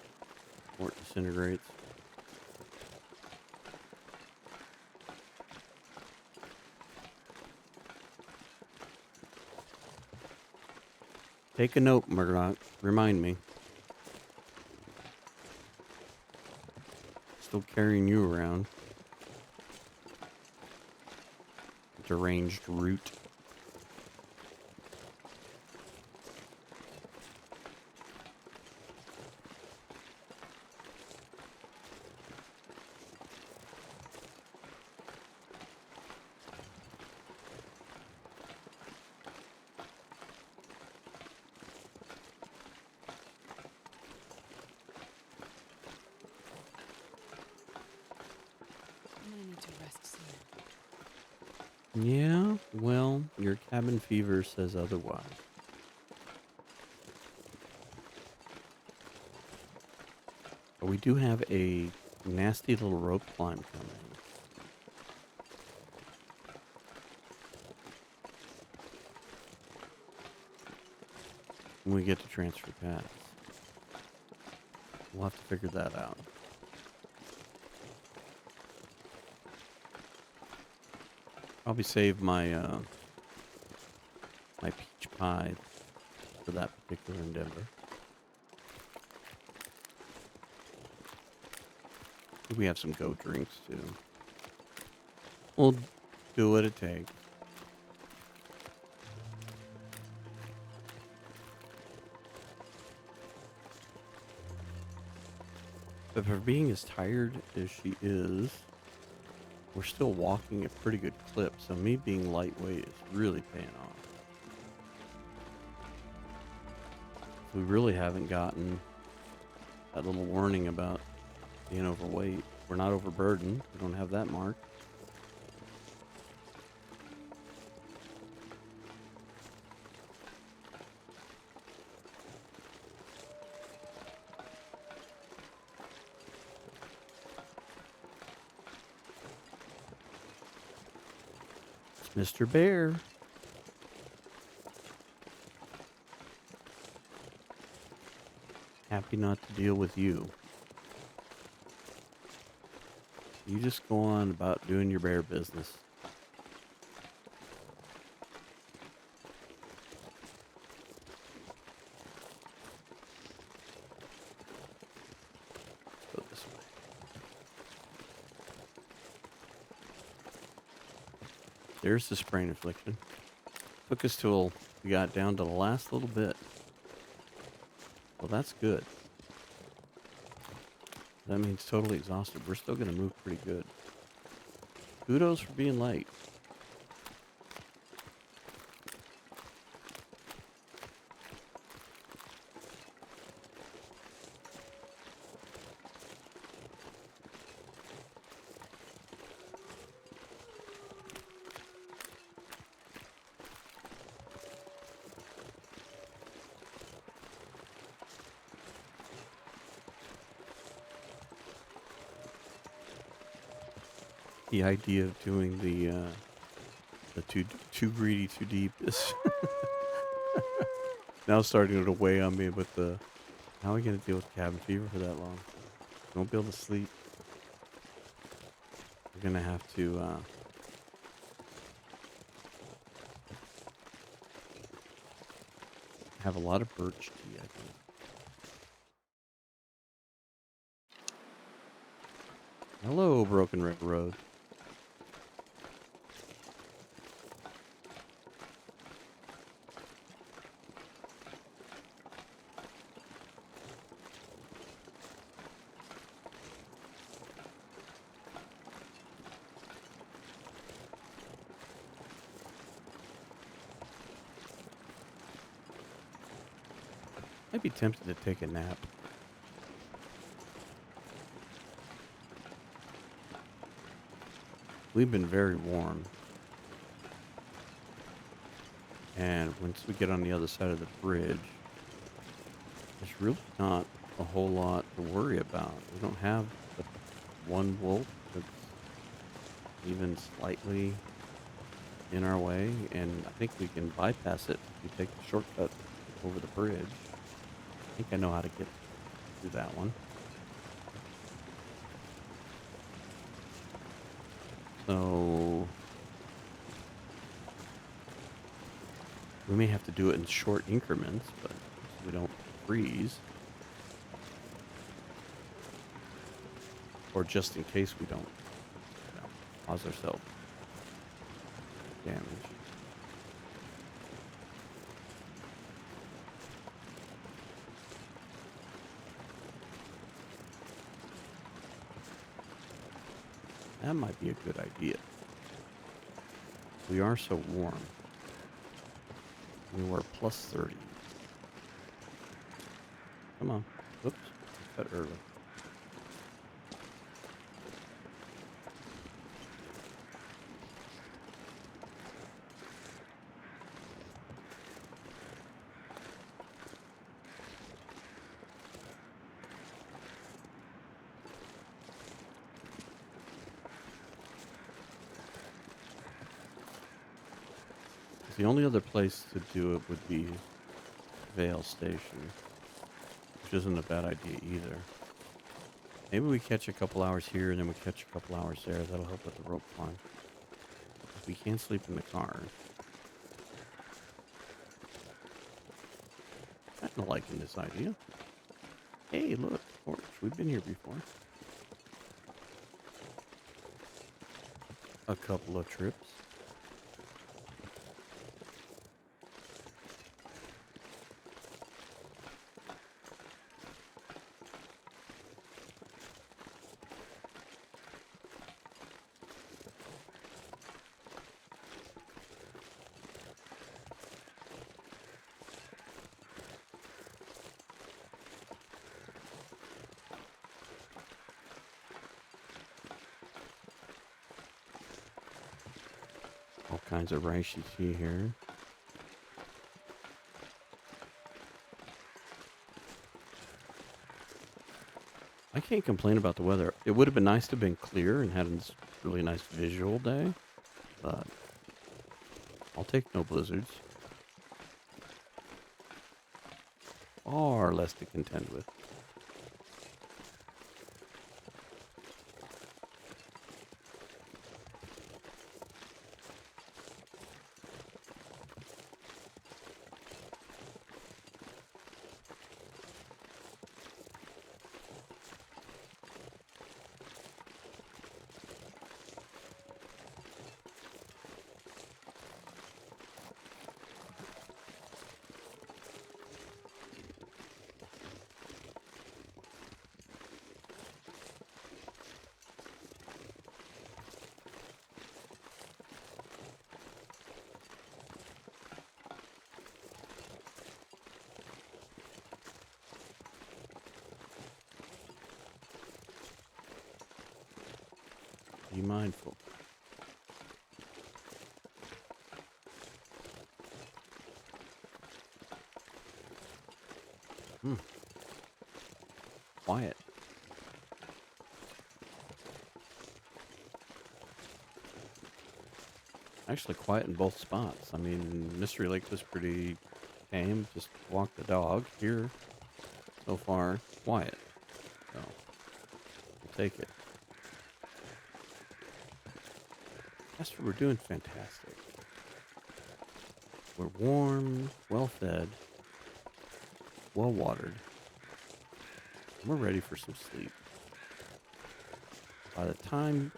before it disintegrates. Take a note, Murdoch. Remind me. Still carrying you around. Deranged root. I'm gonna need to rest soon. Yeah, well, your cabin fever says otherwise. But we do have a nasty little rope climb coming. When we get to transfer pass. We'll have to figure that out. Probably save my my peach pie for that particular endeavor. We have some goat drinks too. We'll do what it takes. But for being as tired as she is, we're still walking at pretty good clip, so me being lightweight is really paying off. We really haven't gotten that little warning about being overweight. We're not overburdened. We don't have that mark. It's Mr. Bear. Happy not to deal with you. You just go on about doing your bear business. Go this way. There's the sprain affliction. Took us till we got down to the last little bit. Well, that's good. That means totally exhausted. We're still going to move pretty good. Kudos for being light. the idea of doing the too greedy, too deep is now starting to weigh on me with the how are we gonna deal with cabin fever for that long? Won't be able to sleep. We're gonna have to have a lot of birch tea, I think. Hello, Broken River Road. I'd be tempted to take a nap. We've been very warm. And once we get on the other side of the bridge, there's really not a whole lot to worry about. We don't have the one wolf that's even slightly in our way, and I think we can bypass it if we take the shortcut over the bridge. I think I know how to get through that one. So we may have to do it in short increments, but so we don't freeze. Or just in case we don't, cause ourselves damage. That might be a good idea. We are so warm. We were plus 30. Come on. Oops. Cut early. The only other place to do it would be Vale Station, which isn't a bad idea either. Maybe we catch a couple hours here and then we catch a couple hours there. That'll help with the rope climb. We can't sleep in the car. I'm kind of liking this idea. Hey, look, torch. We've been here before. A couple of trips. All kinds of rice you see here. I can't complain about the weather. It would have been nice to have been clear and had this really nice visual day, but I'll take no blizzards. Far less to contend with. Be mindful. Quiet. Actually quiet in both spots. I mean, Mystery Lake was pretty tame. Just walk the dog. Here, so far, quiet. So, we'll take it. Esther, we're doing fantastic. We're warm, well fed, well watered. We're ready for some sleep. By the time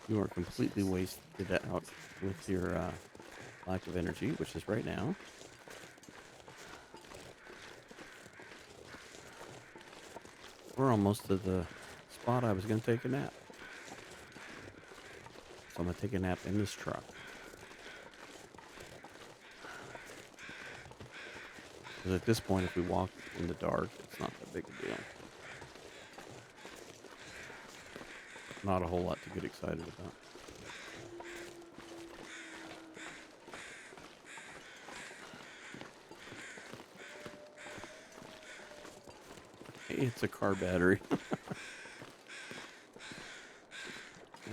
you are completely wasted out with your lack of energy, which is right now, we're almost to the spot I was going to take a nap. So I'm going to take a nap in this truck. Because at this point, if we walk in the dark, it's not that big a deal. Not a whole lot to get excited about. Hey, it's a car battery.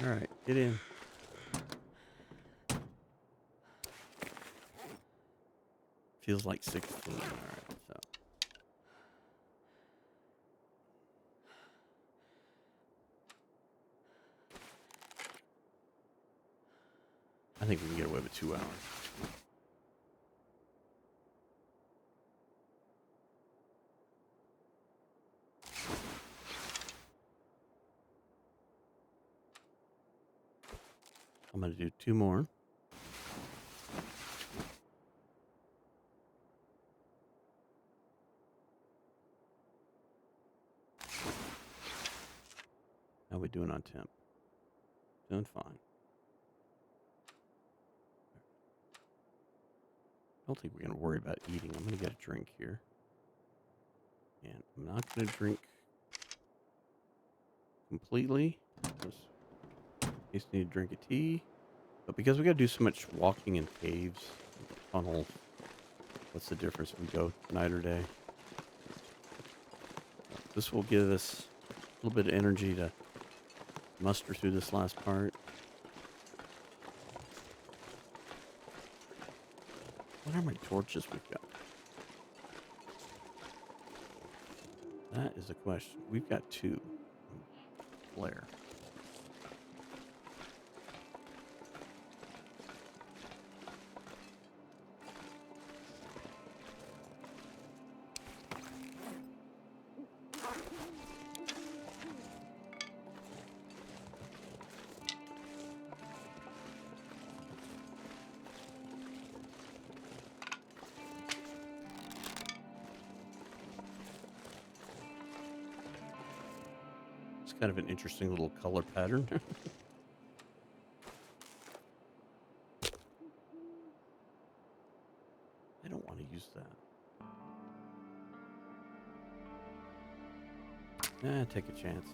All right, get in. Feels like 16. All right, so. I think we can get away with 2 hours. I'm going to do 2 more. How we doing on temp? Doing fine. I don't think we're going to worry about eating. I'm going to get a drink here. And I'm not going to drink completely. Just in case I need to drink a tea. But because we got to do so much walking in caves, tunnels, what's the difference if we go night or day? This will give us a little bit of energy to muster through this last part. What are my torches we've got? That is a question. We've got 2. Flare. It's kind of an interesting little color pattern. I don't want to use that. Take a chance.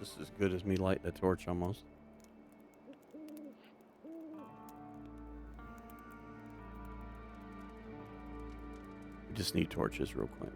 It's just as good as me lighting a torch almost. We just need torches real quick.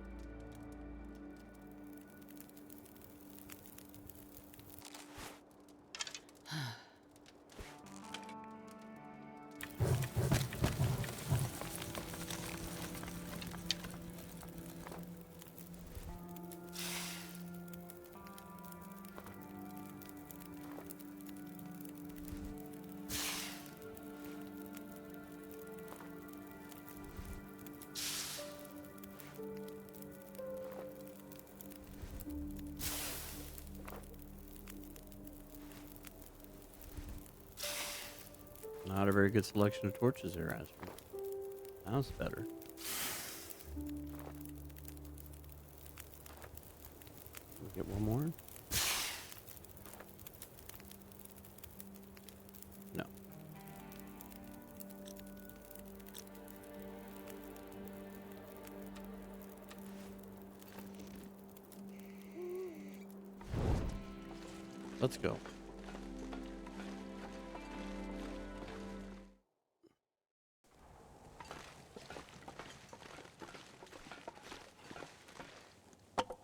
Not a very good selection of torches there, Aspen. That was better. We'll get one more. No. Let's go.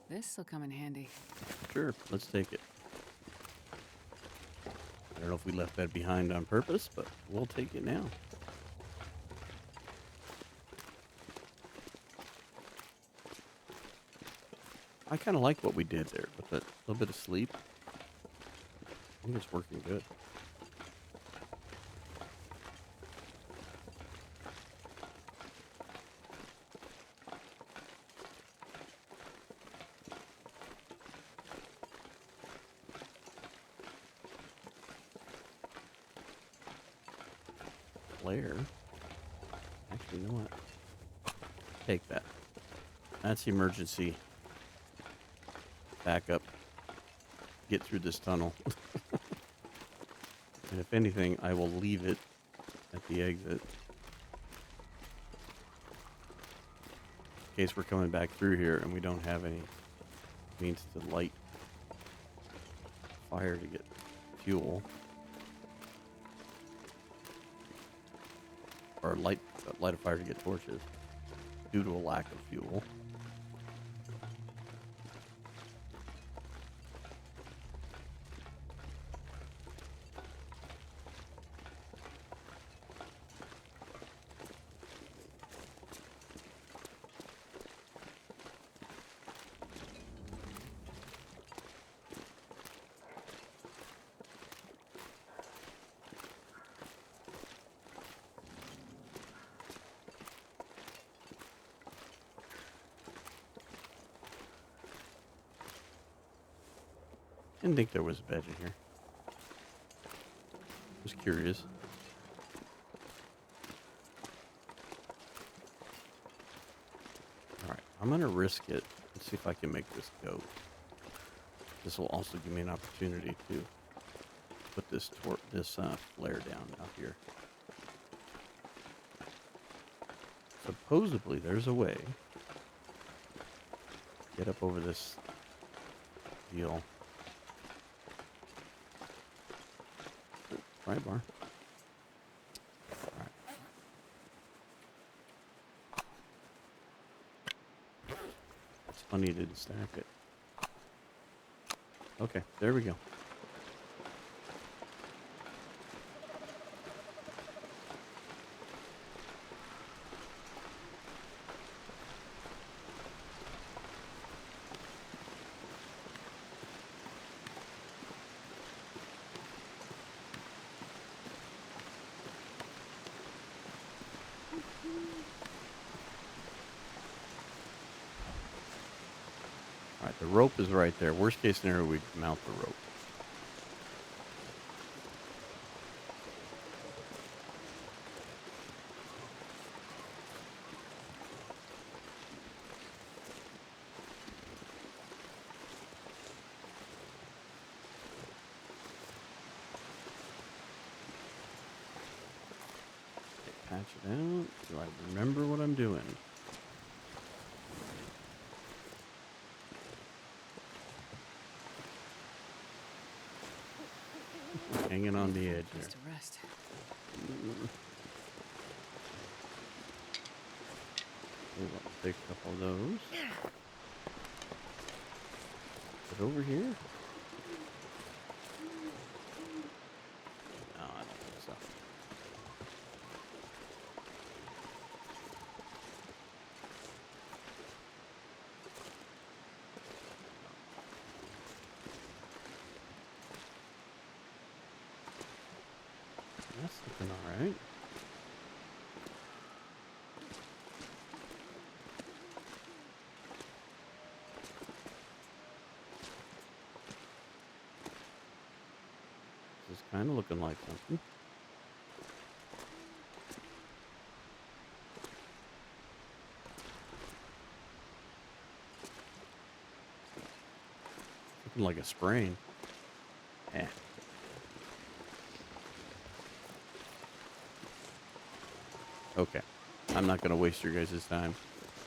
This'll come in handy. Sure, let's take it. don't know if we left that behind on purpose, but we'll take it now. I kind of like what we did there with a little bit of sleep. I think it's working good. Flare. Actually, you know what? Take that. That's emergency backup. Get through this tunnel. And if anything, I will leave it at the exit. In case we're coming back through here and we don't have any means to light fire to get fuel. Or light a fire to get torches due to a lack of fuel. Didn't think there was a bed in here. Was curious. Alright, I'm gonna risk it and see if I can make this go. This will also give me an opportunity to put this flare down out here. Supposedly there's a way to get up over this deal. Right bar. Alright. It's funny you didn't stack it. Okay, there we go. Alright, the rope is right there. Worst case scenario, we mount the rope. Okay, patch it out. Do I remember what I'm doing? Hanging on the edge Place there. to rest. We'll take a couple of those. Put over here? No, I don't think so. That's looking alright. This is kind of looking like something. Looking like a sprain. Eh. Okay. I'm not going to waste your guys' time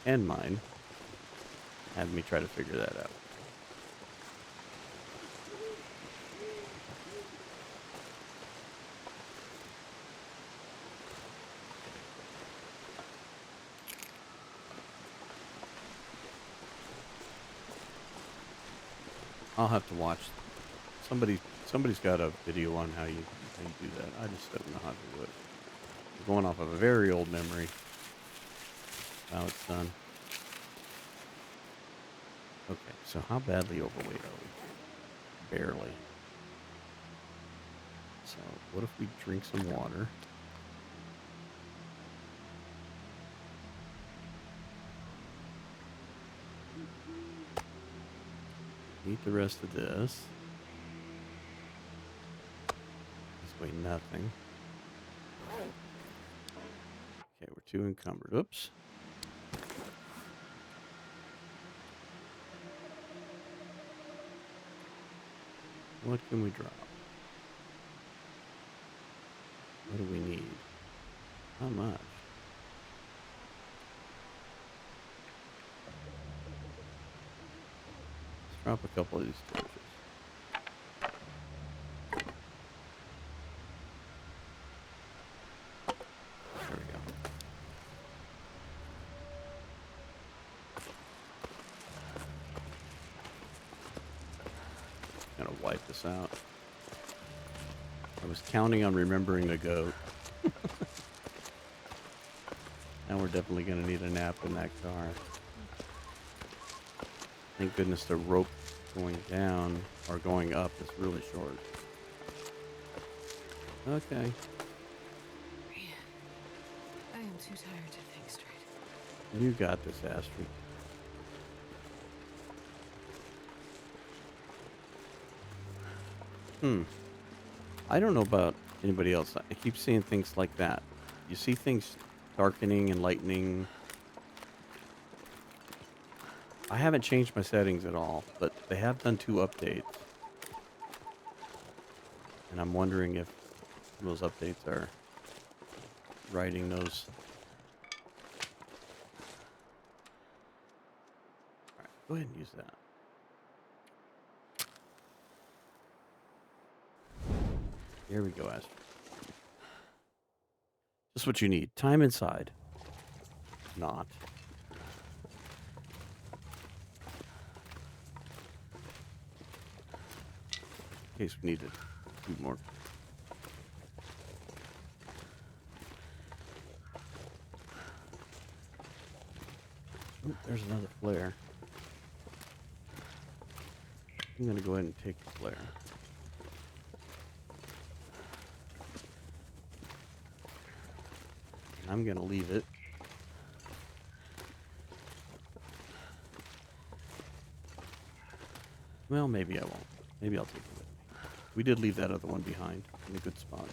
and mine. Have me try to figure that out. I'll have to watch. Somebody Somebody's got a video on how you do that. I just don't know how to do it. I'm going off of a very old memory. How it's done. Okay, so how badly overweight are we? Barely. So what if we drink some water? Eat the rest of this. This way, nothing. Okay, we're too encumbered. Oops. What can we drop? What do we need? How much? Let's drop a couple of these torches. There we go. Gonna wipe this out. I was counting on remembering the goat. Now we're definitely gonna need a nap in that car. Thank goodness the rope going down or going up is really short. Okay. Man, I am too tired to think straight. You got this, Astrid. I don't know about anybody else. I keep seeing things like that. You see things darkening and lightening. I haven't changed my settings at all, but they have done 2 updates. And I'm wondering if those updates are writing those. All right, go ahead and use that. Here we go, Astrid. Just what you need. Time inside. Not. In case we need to do more. Ooh, there's another flare. I'm going to go ahead and take the flare. And I'm going to leave it. Well, maybe I won't. Maybe I'll take it with me. We did leave that other one behind in a good spot.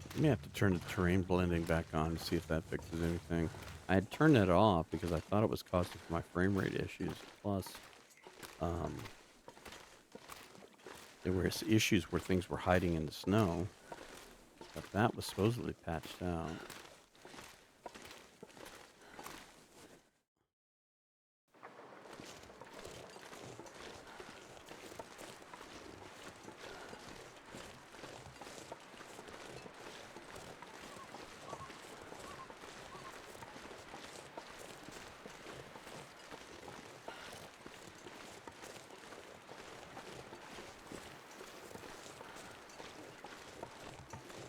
I may have to turn the terrain blending back on to see if that fixes anything. I had turned that off because I thought it was causing my frame rate issues. Plus, there were issues where things were hiding in the snow, but that was supposedly patched out.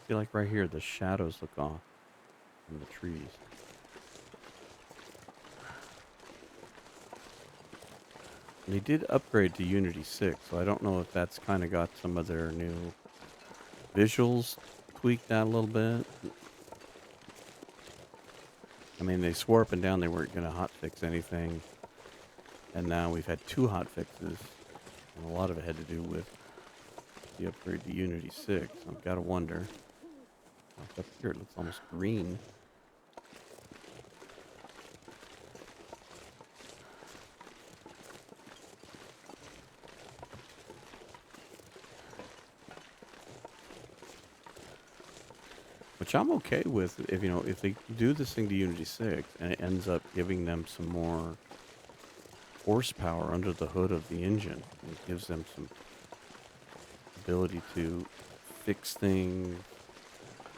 See, like right here, the shadows look off from the trees. And they did upgrade to Unity 6, so I don't know if that's kind of got some of their new visuals tweaked out a little bit. I mean, they swore up and down they weren't going to hotfix anything, and now we've had 2 hotfixes, and a lot of it had to do with the upgrade to Unity 6. I've got to wonder. Like up here, it looks almost green. Which I'm okay with if if they do this thing to Unity 6 and it ends up giving them some more horsepower under the hood of the engine and it gives them some ability to fix things,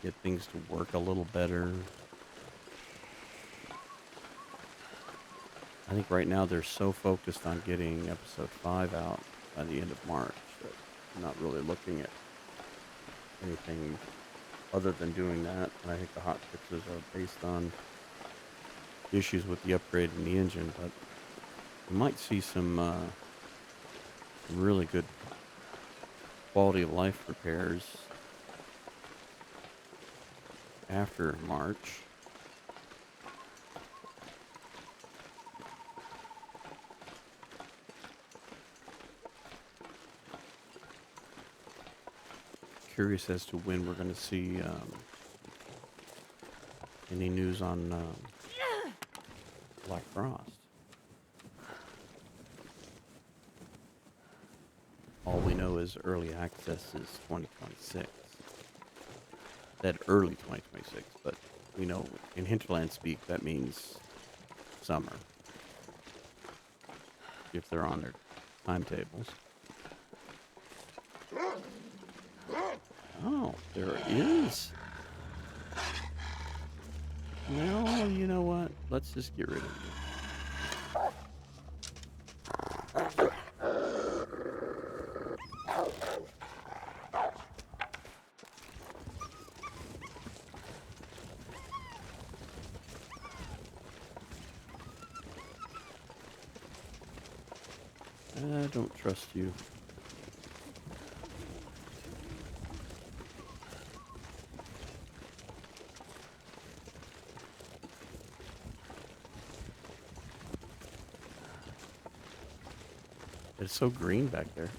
get things to work a little better. I think right now they're so focused on getting episode 5 out by the end of March that I'm not really looking at anything other than doing that. And I think the hot fixes are based on issues with the upgrade in the engine, but we might see some really good quality of life repairs after March. Curious as to when we're going to see any news on Black Frost. All we know is early access is 2026. That early 2026, but we know in Hinterland speak that means summer. If they're on their timetables. Oh, there is. Well, you know what? Let's just get rid of you. I don't trust you. It's so green back there.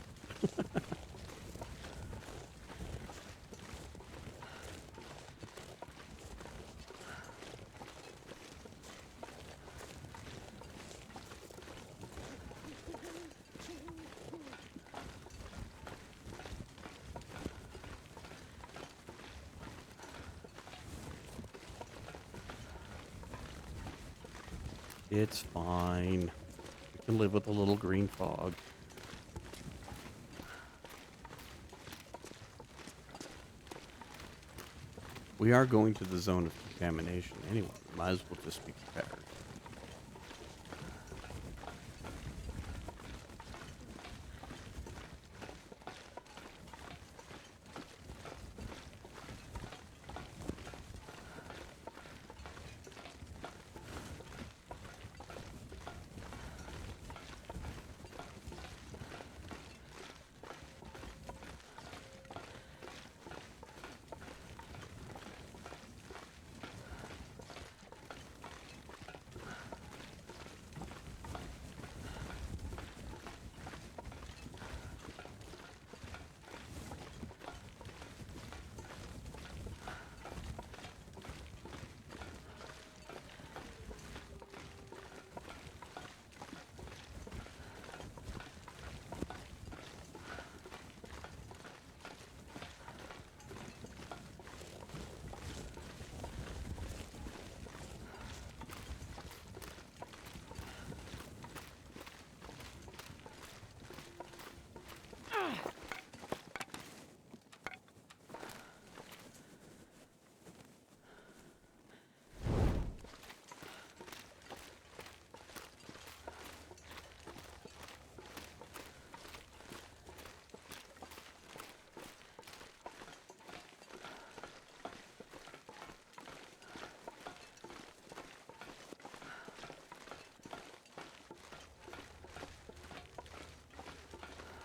It's fine. We can live with a little green fog. We are going to the zone of contamination anyway. Might as well just be prepared.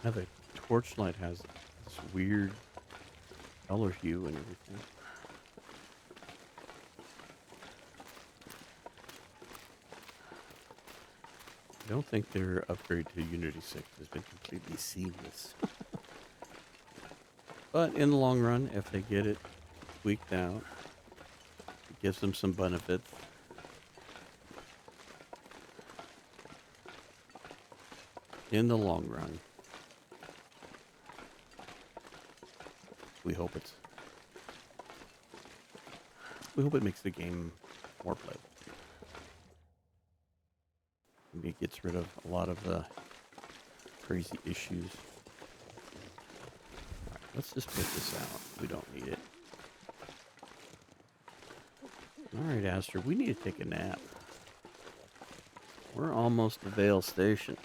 Now the torchlight has this weird color hue and everything. I don't think their upgrade to Unity 6 has been completely seamless. But in the long run, if they get it tweaked out, it gives them some benefits. In the long run, we hope it makes the game more playable. Maybe it gets rid of a lot of the crazy issues. Alright, let's just put this out. We don't need it. Alright, Aster, we need to take a nap. We're almost to Vale Station.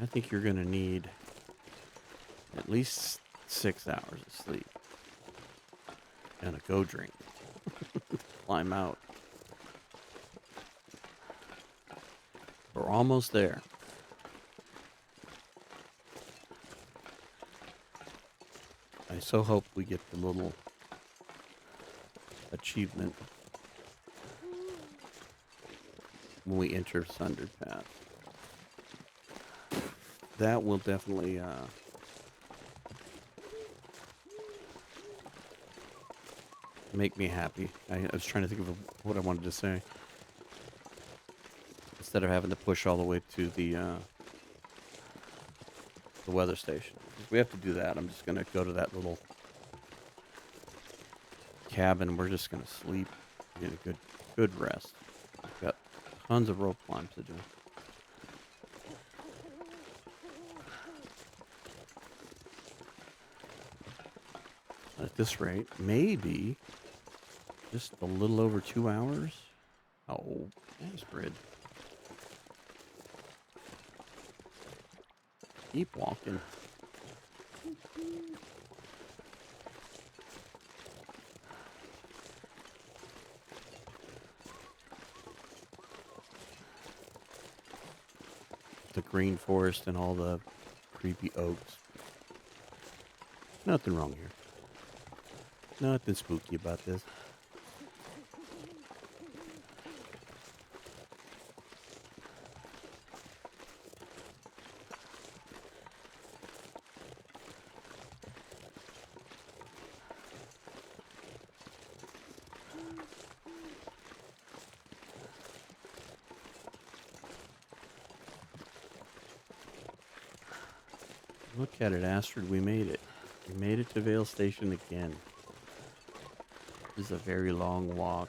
I think you're going to need at least 6 hours of sleep. And a go drink. Climb out. We're almost there. I so hope we get the little achievement when we enter Sundered Path. That will definitely make me happy. I was trying to think of what I wanted to say. Instead of having to push all the way to the weather station. If we have to do that, I'm just going to go to that little cabin. We're just going to sleep, get a good rest. We've got tons of rope climbs to do. At this rate, maybe just a little over 2 hours. Oh, Astrid. Keep walking. The green forest and all the creepy oaks. Nothing wrong here. Nothing spooky about this. Look at it, Astrid. We made it. We made it to Vale Station again. This is a very long walk.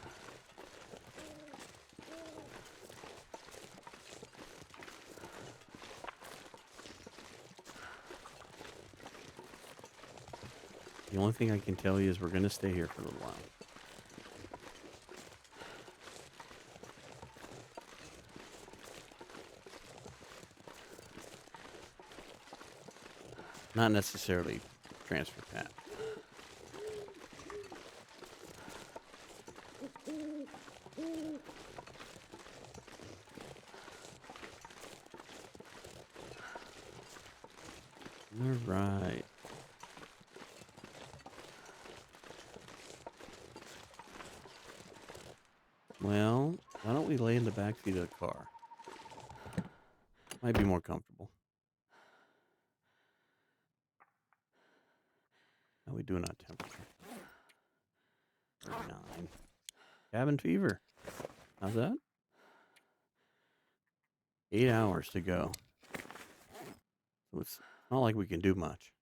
The only thing I can tell you is we're going to stay here for a little while. Not necessarily transfer path. All right. Well, why don't we lay in the backseat of the car? Might be more comfortable. How are we doing on temperature? 39. Cabin fever. How's that? 8 hours to go. So it's not like we can do much.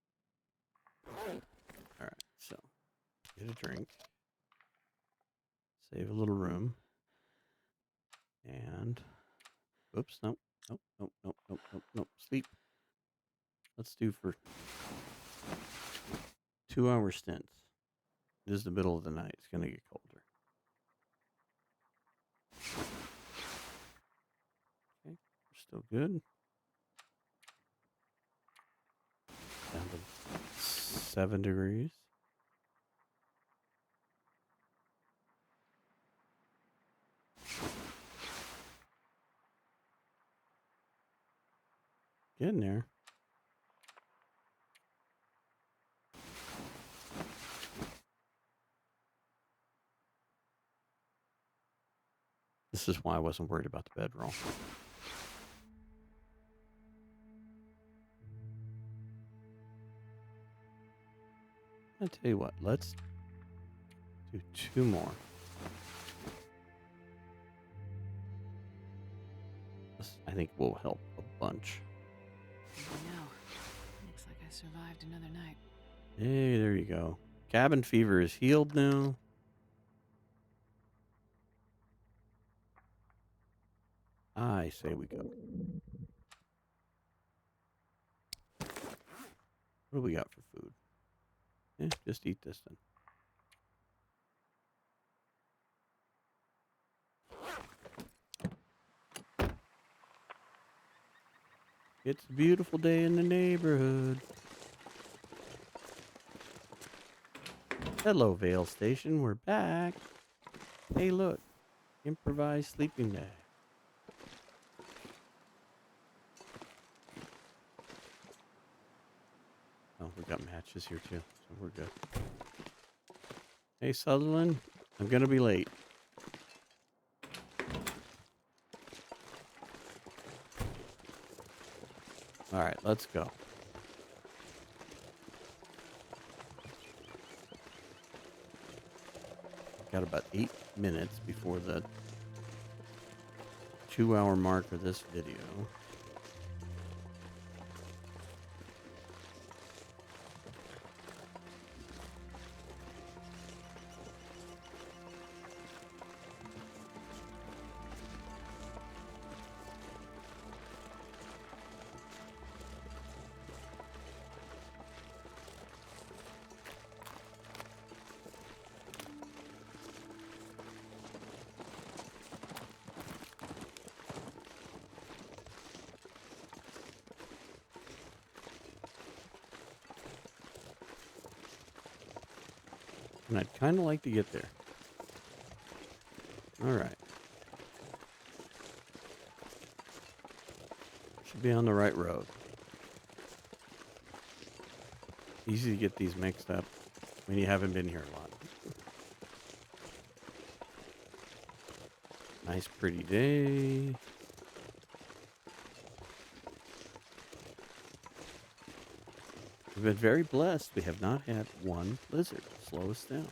All right, so get a drink. Save a little room. And, oops, nope. Sleep. Let's do for 2-hour stints. This is the middle of the night. It's going to get colder. Okay, we're still good. Down to 7 degrees. Getting there. The This is why I wasn't worried about the bedroll. I tell you what, let's do 2 more. This, I think, will help a bunch. I know. Looks like I survived another night. Hey, there you go. Cabin fever is healed now. I say we go. What do we got for food? Just eat this then. It's a beautiful day in the neighborhood. Hello, Vale Station. We're back. Hey, look. Improvised sleeping bag. Oh, we got matches here too, so we're good. Hey, Sutherland. I'm going to be late. All right, let's go. Got about 8 minutes before the 2-hour mark of this video. And I'd kind of like to get there. All right. Should be on the right road. Easy to get these mixed up when you haven't been here a lot. Nice pretty day. We've been very blessed. We have not had one blizzard slow us down.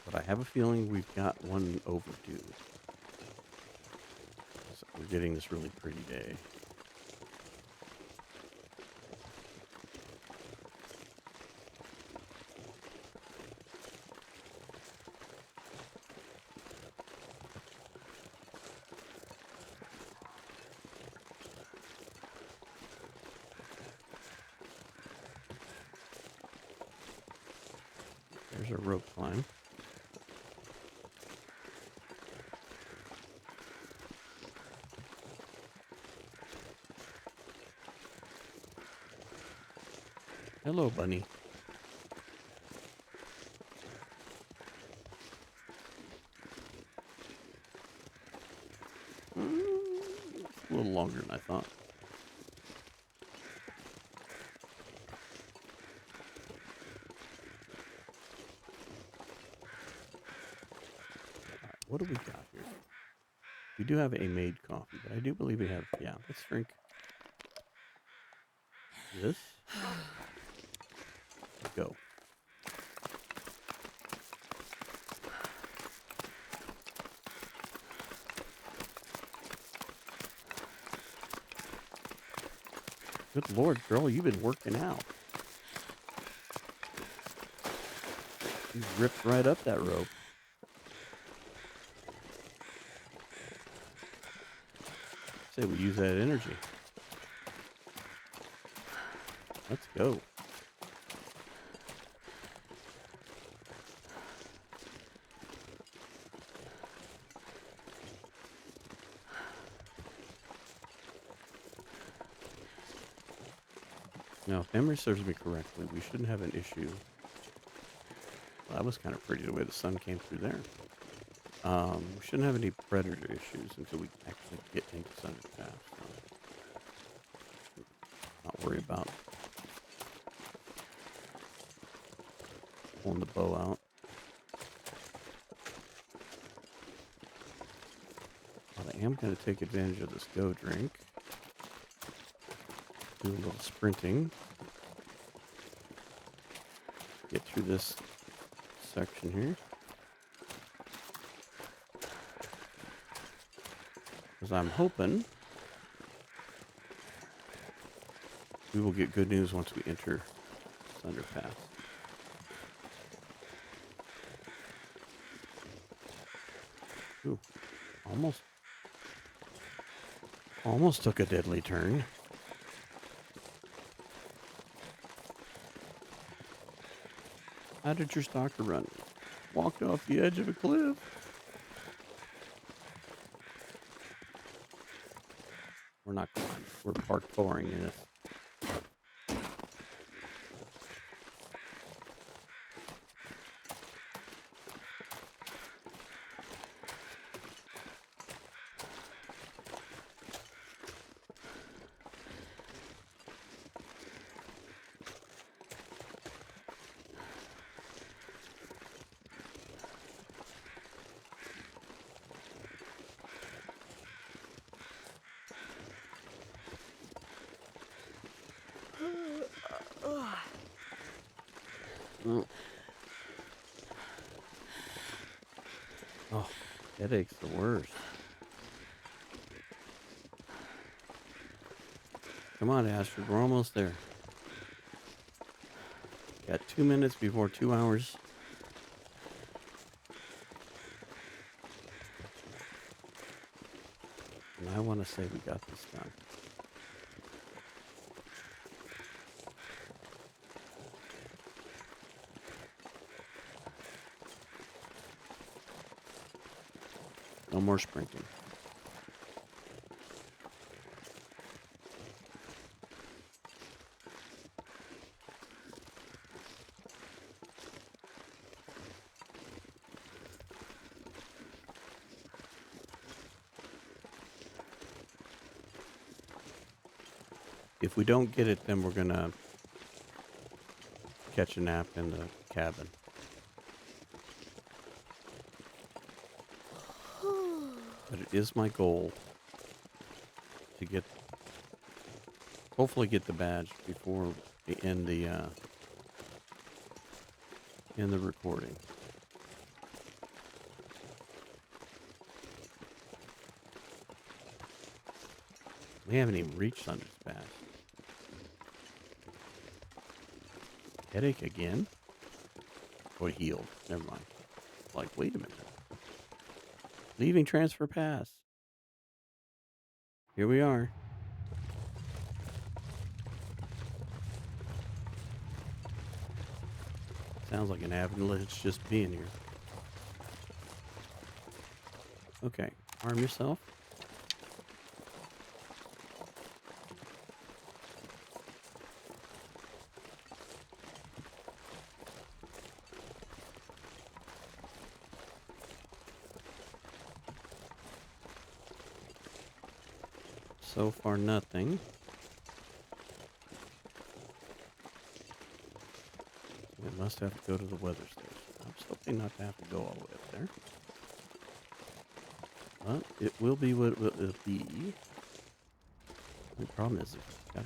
But I have a feeling we've got one overdue. So we're getting this really pretty day. There's a rope climb. Hello, bunny. It's a little longer than I thought. All right, what do we got here? We do have a made coffee, but I do believe we have... Yeah, let's drink this. Go. Good Lord, girl, you've been working out. You ripped right up that rope. Say we use that energy. Let's go. Now, if memory serves me correctly, we shouldn't have an issue. Well, that was kind of pretty the way the sun came through there. We shouldn't have any predator issues until we actually get into Sun's Pass. So. Not worry about pulling the bow out. But I am going to take advantage of this go drink. Do a little sprinting. Get through this section here. Because I'm hoping we will get good news once we enter this underpass. Ooh, almost took a deadly turn. How did your stalker run? Walked off the edge of a cliff. We're not climbing. We're parkouring in this. Oh, headache's the worst. Come on, Astrid. We're almost there. Got 2 minutes before 2 hours. And I want to say we got this done. No more sprinting. If we don't get it, then we're going to catch a nap in the cabin. But it is my goal to hopefully get the badge before we end the recording. We haven't even reached Thunder's Pass. Headache again? Or healed. Never mind. Like, wait a minute. Leaving transfer pass. Here we are. Sounds like an avalanche just being here. Okay, arm yourself. So far, nothing. We must have to go to the weather station. I'm just hoping not to have to go all the way up there. But it will be what it will be. The problem is, I've got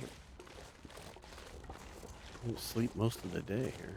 to sleep most of the day here.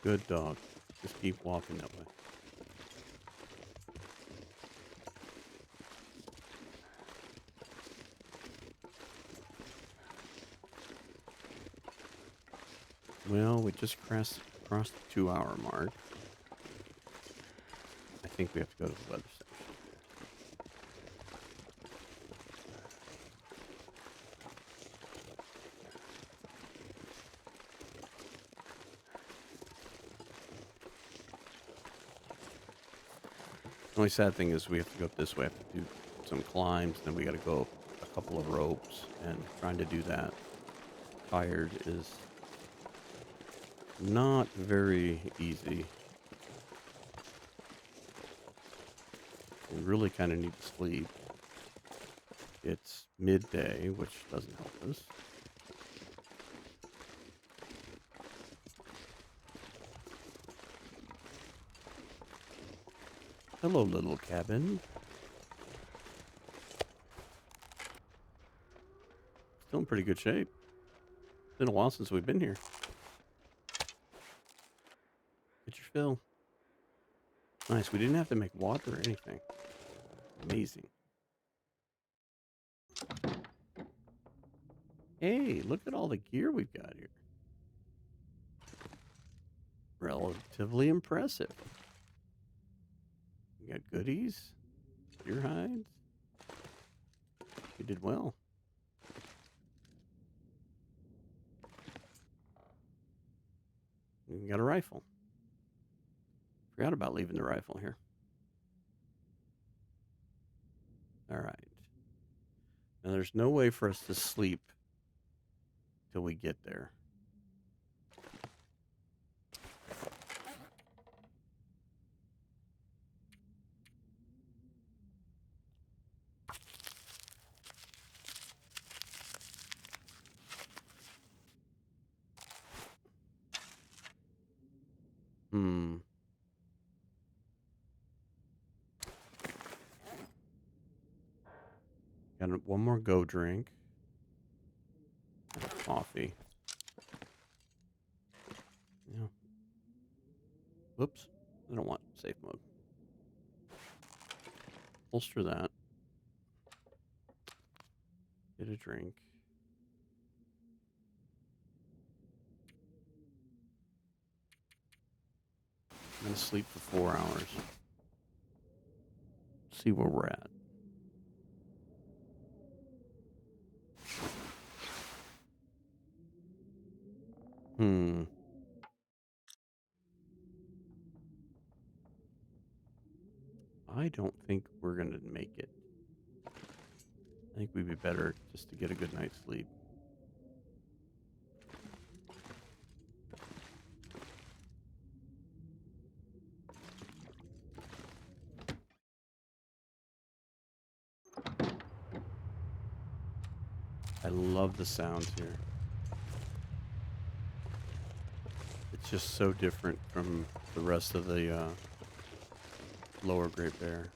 Good dog. Just keep walking that way. Well, we just crossed the 2-hour mark. I think we have to go to the weather station. The only sad thing is we have to go up this way. I have to do some climbs, then we got to go up a couple of ropes, and trying to do that tired is not very easy. We really kind of need to sleep. It's midday, which doesn't help us. Hello, little cabin. Still in pretty good shape. Been a while since we've been here. Get your fill. Nice. We didn't have to make water or anything. Amazing. Hey, look at all the gear we've got here. Relatively impressive. We got goodies, deer hides. We did well. We got a rifle. Forgot about leaving the rifle here. All right. Now, there's no way for us to sleep till we get there. Got one more go drink. And coffee. Yeah. Whoops. I don't want safe mode. Holster that. Get a drink. I'm going to sleep for 4 hours. See where we're at. I don't think we're going to make it. I think we'd be better just to get a good night's sleep. I love the sounds here. It's just so different from the rest of the lower Great Bear.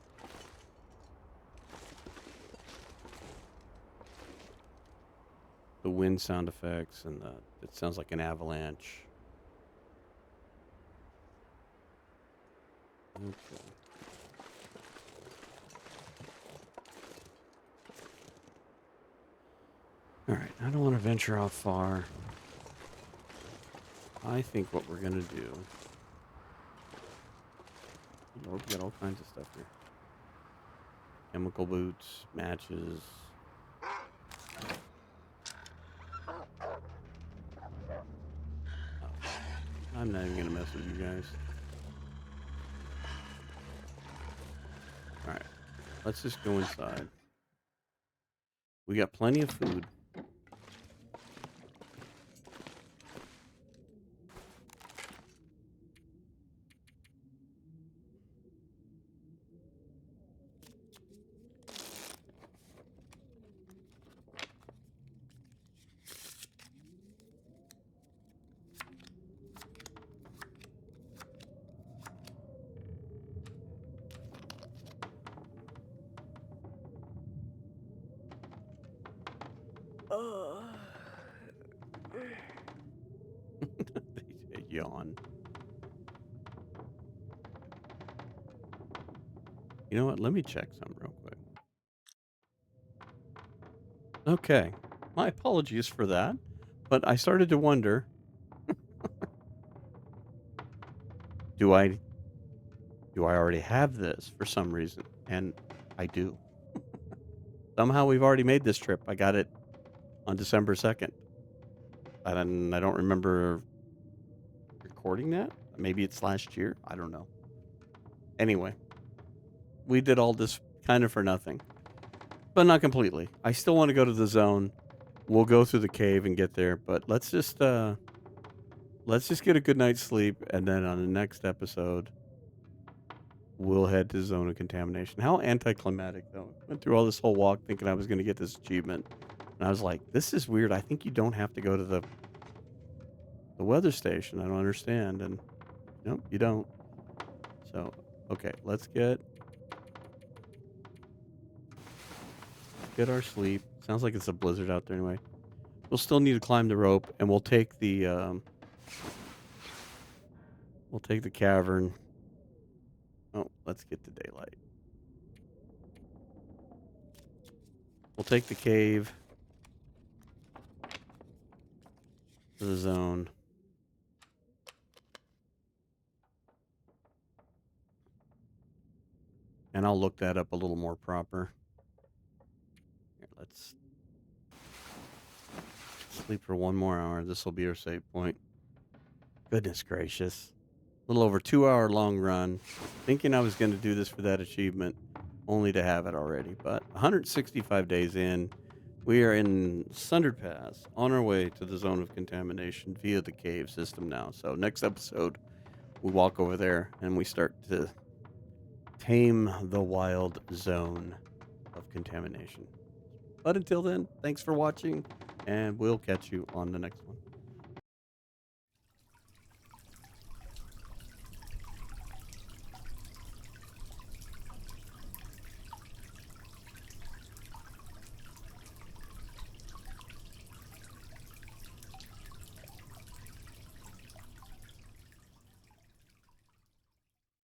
The wind sound effects and it sounds like an avalanche. Okay. All right, I don't want to venture out far. I think what we're going to do... Lord, we got all kinds of stuff here. Chemical boots, matches. Oh, I'm not even going to mess with you guys. All right, let's just go inside. We got plenty of food. They yawn. You know what? Let me check some real quick. Okay. My apologies for that. But I started to wonder, do I do I already have this for some reason? And I do. Somehow we've already made this trip. I got it on December 2nd. And I don't remember recording that. Maybe it's last year. I don't know. Anyway, we did all this kind of for nothing, but not completely. I still want to go to the zone. We'll go through the cave and get there, but let's just get a good night's sleep, and then on the next episode, we'll head to zone of contamination. How anticlimactic, though. Went through all this whole walk thinking I was going to get this achievement, and I was like, this is weird. I think you don't have to go to the weather station. I don't understand. And nope, you don't. So, okay, let's get our sleep. Sounds like it's a blizzard out there anyway. We'll still need to climb the rope, and we'll take the cavern. Oh, let's get to daylight. We'll take the cave to the zone. And I'll look that up a little more proper. Here, let's sleep for one more hour. This will be our save point. Goodness gracious. A little over 2 hour long run. Thinking I was going to do this for that achievement, only to have it already. But 165 days in, we are in Sundered Pass, on our way to the zone of contamination via the cave system now. So next episode, we walk over there and we start to tame the wild zone of contamination. But until then, thanks for watching, and we'll catch you on the next one.